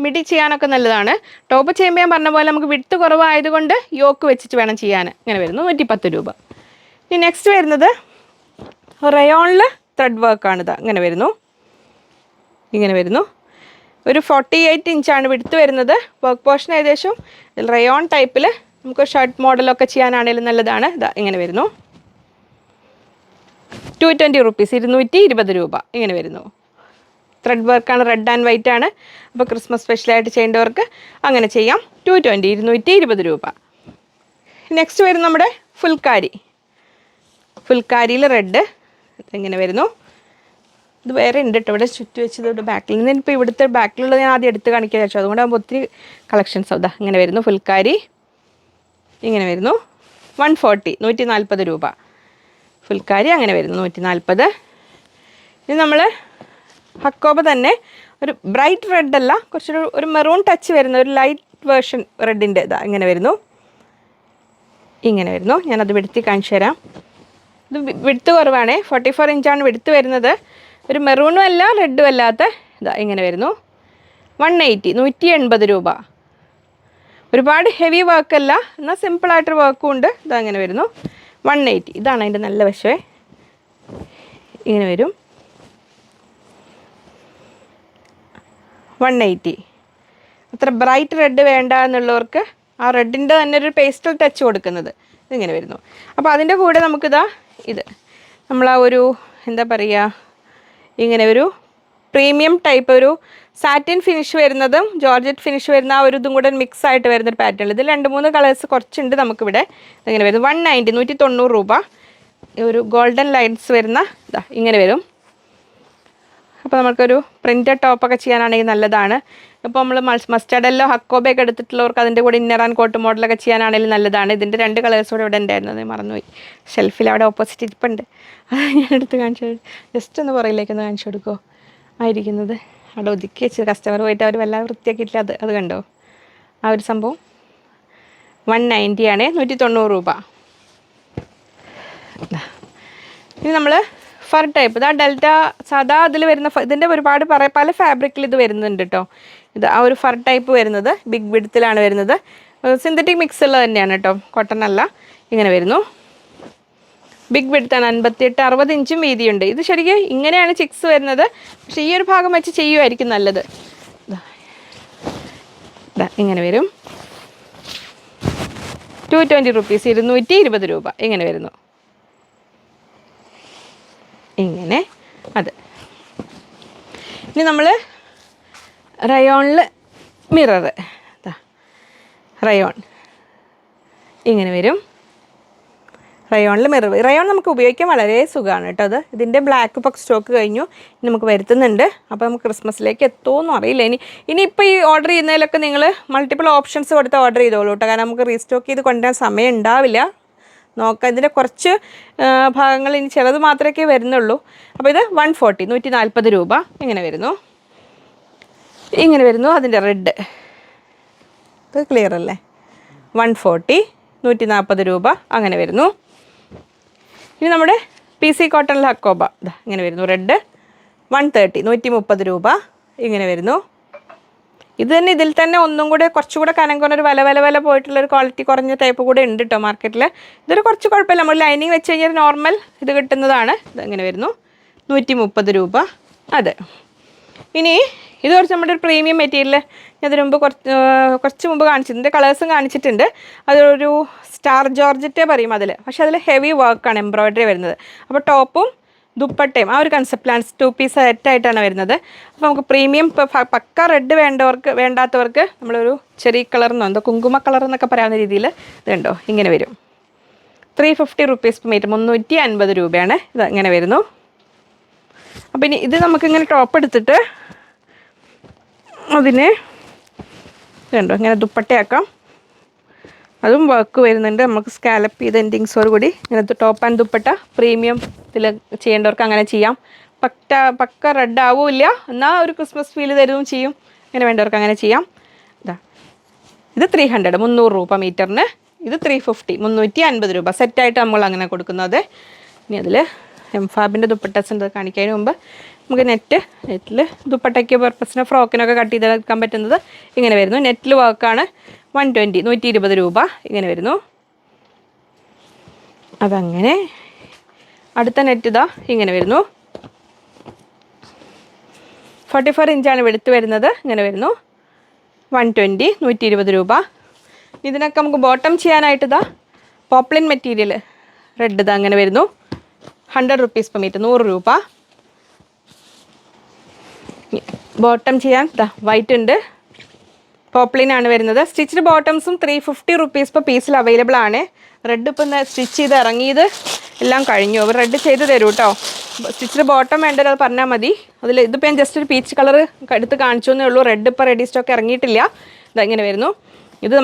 മിഡി ചെയ്യാനൊക്കെ നല്ലതാണ്. ടോപ്പ് ചെയ്യുമ്പോൾ ഞാൻ പറഞ്ഞ പോലെ നമുക്ക് വിഡ്ത്ത് കുറവായതുകൊണ്ട് യോക്ക് വെച്ചിട്ട് വേണം ചെയ്യാൻ. ഇങ്ങനെ വരുന്നു. 110 രൂപ. ഇനി നെക്സ്റ്റ് വരുന്നത് റയോണിൽ ത്രെഡ് വർക്കാണിത്. ഇങ്ങനെ വരുന്നു. ഇങ്ങനെ വരുന്നു. ഒരു 48 ഇഞ്ചാണ് വിഡ്ത്ത് വരുന്നത്. വർക്ക് പോർഷൻ ഏകദേശം റയോൺ ടൈപ്പിൽ നമുക്ക് ഷർട്ട് മോഡലൊക്കെ ചെയ്യാനാണെങ്കിലും നല്ലതാണ്. ഇതാ ഇങ്ങനെ വരുന്നു. 220 rupees, 220 രൂപ ഇങ്ങനെ വരുന്നു. ത്രെഡ് വർക്കാണ്, റെഡ് ആൻഡ് വൈറ്റ് ആണ്. അപ്പോൾ ക്രിസ്മസ് സ്പെഷ്യലായിട്ട് ചെയ്യേണ്ടവർക്ക് അങ്ങനെ ചെയ്യാം. 220, 220 രൂപ. നെക്സ്റ്റ് വരും നമ്മുടെ ഫുൾക്കാരിയിൽ റെഡ് ഇങ്ങനെ വരുന്നു. ഇത് വേറെ ഉണ്ട് കേട്ടോ. ഇവിടെ ചുറ്റി വെച്ചത് ഇവിടെ ബാക്കിൽ നിന്ന്. ഇപ്പോൾ ഇവിടുത്തെ ബാക്കിലുള്ളത് ഞാൻ ആദ്യം എടുത്ത് കാണിക്കാൻ വെച്ചു. അതുകൊണ്ടാകുമ്പോൾ ഒത്തിരി കളക്ഷൻസ് അതാ ഇങ്ങനെ വരുന്നു. ഫുൾക്കാരി ഇങ്ങനെ വരുന്നു. 140, 140 രൂപ. ഫുൾക്കാരി അങ്ങനെ വരുന്നു. 140. ഇനി നമ്മൾ ഹക്കോബ തന്നെ ഒരു ബ്രൈറ്റ് റെഡ് അല്ല, ഒരു മെറൂൺ ടച്ച് വരുന്ന ഒരു ലൈറ്റ് വേർഷൻ റെഡിൻ്റെ ഇതാ ഇങ്ങനെ വരുന്നു. ഇങ്ങനെ വരുന്നു. ഞാനത് വെടുത്തി കാണിച്ചു തരാം. ഇത് വിഡ്ത്ത് കുറവാണ്. 44 ഇഞ്ചാണ് വിഡ്ത്ത് വരുന്നത്. ഒരു മെറൂണും അല്ല റെഡും അല്ലാത്ത ഇതാ ഇങ്ങനെ വരുന്നു. 180, 180 രൂപ. ഒരുപാട് ഹെവി വർക്കല്ല, എന്നാൽ സിമ്പിളായിട്ടൊരു വർക്കും ഉണ്ട്. ഇതാ ഇങ്ങനെ വരുന്നു. 180. ഇതാണ് അതിൻ്റെ നല്ല വശമേ. ഇങ്ങനെ വരും. 180. അത്ര ബ്രൈറ്റ് റെഡ് വേണ്ട എന്നുള്ളവർക്ക് ആ റെഡിൻ്റെ തന്നെ ഒരു പേസ്റ്റൽ ടച്ച് കൊടുക്കുന്നത് ഇതിങ്ങനെ വരുന്നു. അപ്പോൾ അതിൻ്റെ കൂടെ നമുക്കിതാ ഇത് നമ്മൾ ആ ഒരു എന്താ പറയുക, ഇങ്ങനെ ഒരു പ്രീമിയം ടൈപ്പ് ഒരു സാറ്റിൻ ഫിനിഷ് വരുന്നതും ജോർജറ്റ് ഫിനിഷ് വരുന്ന ആ ഒരു ഇതും കൂടെ മിക്സ് ആയിട്ട് വരുന്നൊരു പാറ്റേൺ. ഇത് 2-3 കളേഴ്സ് കുറച്ചുണ്ട് നമുക്കിവിടെ. ഇങ്ങനെ വരും 190 190 രൂപ. ഒരു ഗോൾഡൻ ലൈൻസ് വരുന്ന ഇതാ ഇങ്ങനെ വരും. അപ്പോൾ നമുക്കൊരു പ്രിൻറ്റഡ് ടോപ്പൊക്കെ ചെയ്യാനാണെങ്കിൽ നല്ലതാണ്. ഇപ്പോൾ നമ്മൾ മസ്റ്റർഡെല്ലോ ഹക്കോബയൊക്കെ എടുത്തിട്ടുള്ളവർക്ക് അതിൻ്റെ കൂടെ ഇന്നർ ആൻഡ് കോട്ട് മോഡലൊക്കെ ചെയ്യാനാണെങ്കിലും നല്ലതാണ്. ഇതിൻ്റെ 2 കളേഴ്സ് കൂടെ ഇവിടെ ഉണ്ടായിരുന്നത് മറന്നുപോയി. ഷെൽഫിൽ അവിടെ ഓപ്പോസിറ്റ് ഇരിപ്പുണ്ട്, അത് ഞാൻ എടുത്ത് കാണിച്ചു. ജസ്റ്റ് ഒന്ന് പുറകിലേക്കൊന്ന് കാണിച്ചു കൊടുക്കുമോ? ആയിരിക്കുന്നത് അവിടെ ഒതുക്കി വെച്ച് കസ്റ്റമർ പോയിട്ട് അവർ വല്ലാതെ വൃത്തിയാക്കിയിട്ടില്ല. അത് കണ്ടോ ആ ഒരു സംഭവം. 190 ആണ്, 190 രൂപ. ഇനി നമ്മൾ ഫർ ടൈപ്പ് ഇതാ ഡെൽറ്റ സാധാ അതിൽ വരുന്ന ഇതിൻ്റെ ഒരുപാട് പല ഫാബ്രിക്കിൽ ഇത് വരുന്നുണ്ട് കേട്ടോ. ഇത് ആ ഒരു ഫർ ടൈപ്പ് വരുന്നത് ബിഗ് വിഡ്ത്തിലാണ് വരുന്നത്. സിന്തറ്റിക് മിക്സ് ഉള്ളത് തന്നെയാണ് കേട്ടോ, കോട്ടൺ അല്ല. ഇങ്ങനെ വരുന്നു. ബിഗ് വിഡ്ത്താണ്, 58-60 ഇഞ്ചും വീതിയുണ്ട്. ഇത് ശരിക്കും ഇങ്ങനെയാണ് ചിക്സ് വരുന്നത്, പക്ഷേ ഈ ഒരു ഭാഗം വെച്ച് ചെയ്യുമായിരിക്കും നല്ലത്. ഇങ്ങനെ വരും. 220 റുപ്പീസ്, 220 രൂപ. ഇങ്ങനെ വരുന്നു. ഇങ്ങനെ അത്. ഇനി നമ്മൾ റയോണിൽ മിറർ റയോൺ ഇങ്ങനെ വരും. റയോണിൽ മിറർ. റയോൺ നമുക്ക് ഉപയോഗിക്കാൻ വളരെ സുഖമാണ് കേട്ടോ. അത് ഇതിൻ്റെ ബ്ലാക്ക് ഇപ്പോൾ സ്റ്റോക്ക് കഴിഞ്ഞു, നമുക്ക് വരുത്തുന്നുണ്ട്. അപ്പോൾ നമുക്ക് ക്രിസ്മസിലേക്ക് എത്തുമെന്നും അറിയില്ല. ഇനിയിപ്പോൾ ഈ ഓർഡർ ചെയ്യുന്നതിലൊക്കെ നിങ്ങൾ മൾട്ടിപ്പിൾ ഓപ്ഷൻസ് കൊടുത്ത് ഓർഡർ ചെയ്തോളൂ കേട്ടോ. കാരണം നമുക്ക് റീസ്റ്റോക്ക് ചെയ്ത് കൊണ്ടുവരാൻ സമയം ഉണ്ടാവില്ല. നോക്കാം, ഇതിൻ്റെ കുറച്ച് ഭാഗങ്ങൾ ഇനി ചിലത് മാത്രമേ വരുന്നുള്ളൂ. അപ്പോൾ ഇത് 140 140 രൂപ. ഇങ്ങനെ വരുന്നു. ഇങ്ങനെ വരുന്നു. അതിൻ്റെ റെഡ് ഇത് ക്ലിയർ അല്ലേ? 140 140 രൂപ. അങ്ങനെ വരുന്നു. ഇനി നമ്മുടെ PC കോട്ടണിൽ ഹക്കോബ ഇങ്ങനെ വരുന്നു. റെഡ് 130 130 രൂപ. ഇങ്ങനെ വരുന്നു. ഇത് തന്നെ ഇതിൽ തന്നെ ഒന്നും കൂടെ കുറച്ചുകൂടെ കനം കുറഞ്ഞൊരു വില പോയിട്ടുള്ളൊരു ക്വാളിറ്റി കുറഞ്ഞ ടൈപ്പ് കൂടെ ഉണ്ട് കേട്ടോ മാർക്കറ്റിൽ. ഇതൊരു കുറച്ച് കുഴപ്പമില്ല, നമ്മൾ ലൈനിങ് വെച്ച് കഴിഞ്ഞാൽ നോർമൽ ഇത് കിട്ടുന്നതാണ്. ഇങ്ങനെ വരുന്നു. 130 രൂപ. അതെ. ഇനി ഇത് കുറച്ച് നമ്മുടെ ഒരു പ്രീമിയം മെറ്റീരിയൽ ഞാൻ അതിന് മുമ്പ് കുറച്ച് മുമ്പ് കാണിച്ചിട്ടുണ്ട്, കളേഴ്സും കാണിച്ചിട്ടുണ്ട്. അതൊരു സ്റ്റാർ ജോർജറ്റേ പറയും അതിൽ, പക്ഷേ അതിൽ ഹെവി വർക്കാണ് എംബ്രോയ്ഡറി വരുന്നത്. അപ്പോൾ ടോപ്പും ദുപ്പട്ടയും ആ ഒരു കൺസെപ്റ്റിലാണ് 2 പീസ് സെറ്റായിട്ടാണ് വരുന്നത്. അപ്പോൾ നമുക്ക് പ്രീമിയം പക്ക റെഡ് വേണ്ടാത്തവർക്ക് നമ്മളൊരു ചെറിയ കളർന്നോ എന്തോ കുങ്കുമ കളർ എന്നൊക്കെ പറയാവുന്ന രീതിയിൽ ഇതുണ്ടോ ഇങ്ങനെ വരും. 350 റുപ്പീസ് പെർ മീറ്റർ, 350 രൂപയാണ്. ഇത് ഇങ്ങനെ വരുന്നു. അപ്പോൾ ഇനി ഇത് നമുക്കിങ്ങനെ ടോപ്പ് എടുത്തിട്ട് അതിന് ഇതുണ്ടോ ഇങ്ങനെ ദുപ്പട്ടയാക്കാം. അതും വർക്ക് വരുന്നുണ്ട്. നമുക്ക് സ്കാലപ്പ് ചെയ്ത് എൻഡിങ്സോട് കൂടി ഇങ്ങനത്തെ ടോപ്പ് ആൻഡ് ദുപ്പട്ട പ്രീമിയം ഇതിൽ ചെയ്യേണ്ടവർക്ക് അങ്ങനെ ചെയ്യാം. പക്ക റെഡ് ആവില്ല, എന്നാൽ ഒരു ക്രിസ്മസ് ഫീൽ തരുകയും ചെയ്യും. അങ്ങനെ വേണ്ടവർക്ക് അങ്ങനെ ചെയ്യാം. ഇത് 300 300 രൂപ മീറ്ററിന്. ഇത് 350 350 രൂപ. സെറ്റായിട്ട് നമ്മൾ അങ്ങനെ കൊടുക്കുന്നത്. ഇനി അതിൽ എംഫാബിൻ്റെ ദുപ്പട്ടസ് ഉണ്ട്, കാണിക്കുന്നതിന് മുമ്പ് നമുക്ക് നെറ്റിൽ ദുപ്പട്ടയ്ക്ക് പർപ്പസിന് ഫ്രോക്കിനൊക്കെ കട്ട് ചെയ്തെടുക്കാൻ പറ്റുന്നത് ഇങ്ങനെ വരുന്നു. നെറ്റിൽ വർക്കാണ്. 120 120 രൂപ. ഇങ്ങനെ വരുന്നു. അതങ്ങനെ അടുത്ത നെറ്റ് ഇതാ ഇങ്ങനെ വരുന്നു. 44 ഇഞ്ചാണ് വെളുത്ത് വരുന്നത്. ഇങ്ങനെ വരുന്നു. 120 120 രൂപ. ഇതിനൊക്കെ നമുക്ക് ബോട്ടം ചെയ്യാനായിട്ട് ഇതാ പോപ്ലിൻ മെറ്റീരിയൽ റെഡ് ഇതാ അങ്ങനെ വരുന്നു. 100 റുപ്പീസ് പെർ മീറ്റർ, 100 രൂപ. ബോട്ടം ചെയ്യാൻ വൈറ്റ് ഉണ്ട്, പോപ്ലിനാണ് വരുന്നത്. സ്റ്റിച്ച്ഡ് ബോട്ടംസും 350 റുപ്പീസ് പെർ പീസിൽ അവൈലബിൾ ആണ്. റെഡ് ഇപ്പം സ്റ്റിച്ച് ചെയ്ത് ഇറങ്ങിയത് എല്ലാം കഴിഞ്ഞു. അവർ റെഡ് ചെയ്ത് തരും കേട്ടോ. സ്റ്റിച്ച്ഡ് ബോട്ടം വേണ്ടത് അത് പറഞ്ഞാൽ മതി. അതിൽ ഇതിപ്പോൾ ഞാൻ ജസ്റ്റ് ഒരു പീച്ച് കളർ എടുത്ത് കാണിച്ചു എന്നേ ഉള്ളൂ. റെഡ് ഇപ്പോൾ റെഡി സ്റ്റോക്ക് ഇറങ്ങിയിട്ടില്ല. ഇതെങ്ങനെ വരുന്നു. ഇത്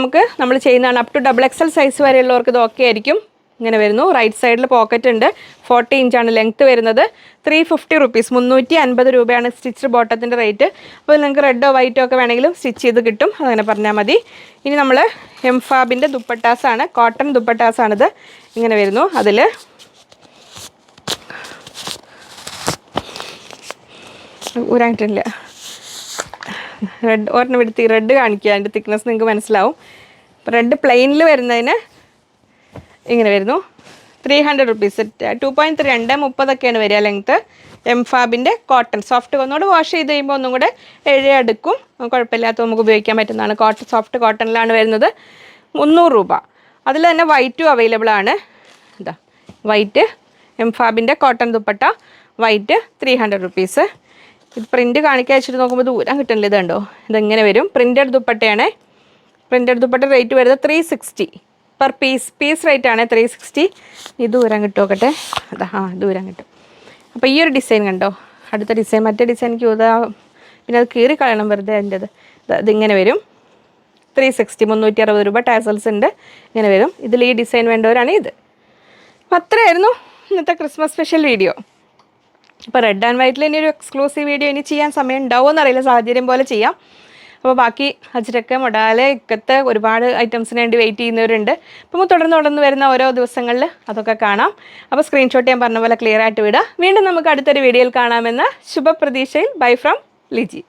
നമ്മൾ ചെയ്യുന്നതാണ്. അപ് ടു XXL സൈസ് വരെയുള്ളവർക്ക് ഇത് ഓക്കെ ആയിരിക്കും. ഇങ്ങനെ വരുന്നു. റൈറ്റ് സൈഡിൽ പോക്കറ്റ് ഉണ്ട്. 40 ഇഞ്ചാണ് ലെങ്ത്ത് വരുന്നത്. 350 റുപ്പീസ്, 350 രൂപയാണ് സ്റ്റിച്ച്ഡ് ബോട്ടത്തിൻ്റെ റേറ്റ്. അപ്പോൾ നിങ്ങൾക്ക് റെഡോ വൈറ്റോ ഒക്കെ വേണമെങ്കിലും സ്റ്റിച്ച് ചെയ്ത് കിട്ടും. അതങ്ങനെ പറഞ്ഞാൽ മതി. ഇനി നമ്മൾ എംഫാബിൻ്റെ ദുപ്പട്ടാസാണ്, കോട്ടൺ ദുപ്പട്ടാസാണിത്. ഇങ്ങനെ വരുന്നു. അതിൽ ഊരായിട്ടില്ല, റെഡ് ഒരെണ്ണം എടുത്ത് റെഡ് കാണിക്കുക. അതിൻ്റെ തിക്നെസ് നിങ്ങൾക്ക് മനസ്സിലാവും. റെഡ് പ്ലെയിനിൽ വരുന്നതിന് ഇങ്ങനെ വരുന്നു. 300 റുപ്പീസ്. 2.3 2.30 വരിക ലെങ്ത്ത്. എംഫാബിൻ്റെ കോട്ടൺ സോഫ്റ്റ് ഒന്നുകൂടെ വാഷ് ചെയ്ത് കഴിയുമ്പോൾ ഒന്നും കൂടെ അടുക്കും. കുഴപ്പമില്ലാത്ത നമുക്ക് ഉപയോഗിക്കാൻ പറ്റുന്നതാണ്. സോഫ്റ്റ് കോട്ടണിലാണ് വരുന്നത്. 300 രൂപ. അതിൽ തന്നെ വൈറ്റും അവൈലബിൾ ആണ്. വൈറ്റ് എംഫാബിൻ്റെ കോട്ടൺ ദുപ്പട്ട വൈറ്റ് 300 റുപ്പീസ്. ഇത് പ്രിൻറ്റ് കാണിക്കാൻ വെച്ചിട്ട് നോക്കുമ്പോൾ ദൂരം കിട്ടുന്നില്ല. ഇതുണ്ടോ, ഇതെങ്ങനെ വരും. പ്രിൻറ്റഡ് ദുപ്പട്ടയാണേ. പ്രിൻറ്റഡ് ദുപ്പട്ട റേറ്റ് വരുന്നത് 360 പെർ പീസ് റേറ്റ് ആണ് 360. ഈ ദൂരം കിട്ടുമോക്കട്ടെ. അതാ ദൂരം കിട്ടും. അപ്പോൾ ഈ ഒരു ഡിസൈൻ കണ്ടോ, അടുത്ത ഡിസൈൻ. മറ്റേ ഡിസൈൻ എനിക്ക് പിന്നെ അത് കീറി കളയണം വെറുതെ. അതിൻ്റെത് ഇതിങ്ങനെ വരും. 360 360 രൂപ. ടാസൽസ് ഉണ്ട്, ഇങ്ങനെ വരും. ഇതിൽ ഈ ഡിസൈൻ വേണ്ടവരാണ് ഇത്. അപ്പോൾ അത്രയായിരുന്നു ഇന്നത്തെ ക്രിസ്മസ് സ്പെഷ്യൽ വീഡിയോ. ഇപ്പോൾ റെഡ് ആൻഡ് വൈറ്റിൽ ഇനി ഒരു എക്സ്ക്ലൂസീവ് വീഡിയോ ഇനി ചെയ്യാൻ സമയം ഉണ്ടാവുമോ എന്നറിയില്ല, സാഹചര്യം പോലെ ചെയ്യാം. അപ്പോൾ ബാക്കി അജ്രക്ക്, മൊഡാല്, ഇക്കത്ത് ഒരുപാട് ഐറ്റംസിന് വേണ്ടി വെയിറ്റ് ചെയ്യുന്നവരുണ്ട്. അപ്പോൾ തുടർന്ന് വരുന്ന ഓരോ ദിവസങ്ങളിൽ അതൊക്കെ കാണാം. അപ്പോൾ സ്ക്രീൻഷോട്ട് ഞാൻ പറഞ്ഞ പോലെ ക്ലിയർ ആയിട്ട് വിടുക. വീണ്ടും നമുക്ക് അടുത്തൊരു വീഡിയോയിൽ കാണാമെന്ന ശുഭപ്രതീക്ഷയിൽ. Bye from Liji.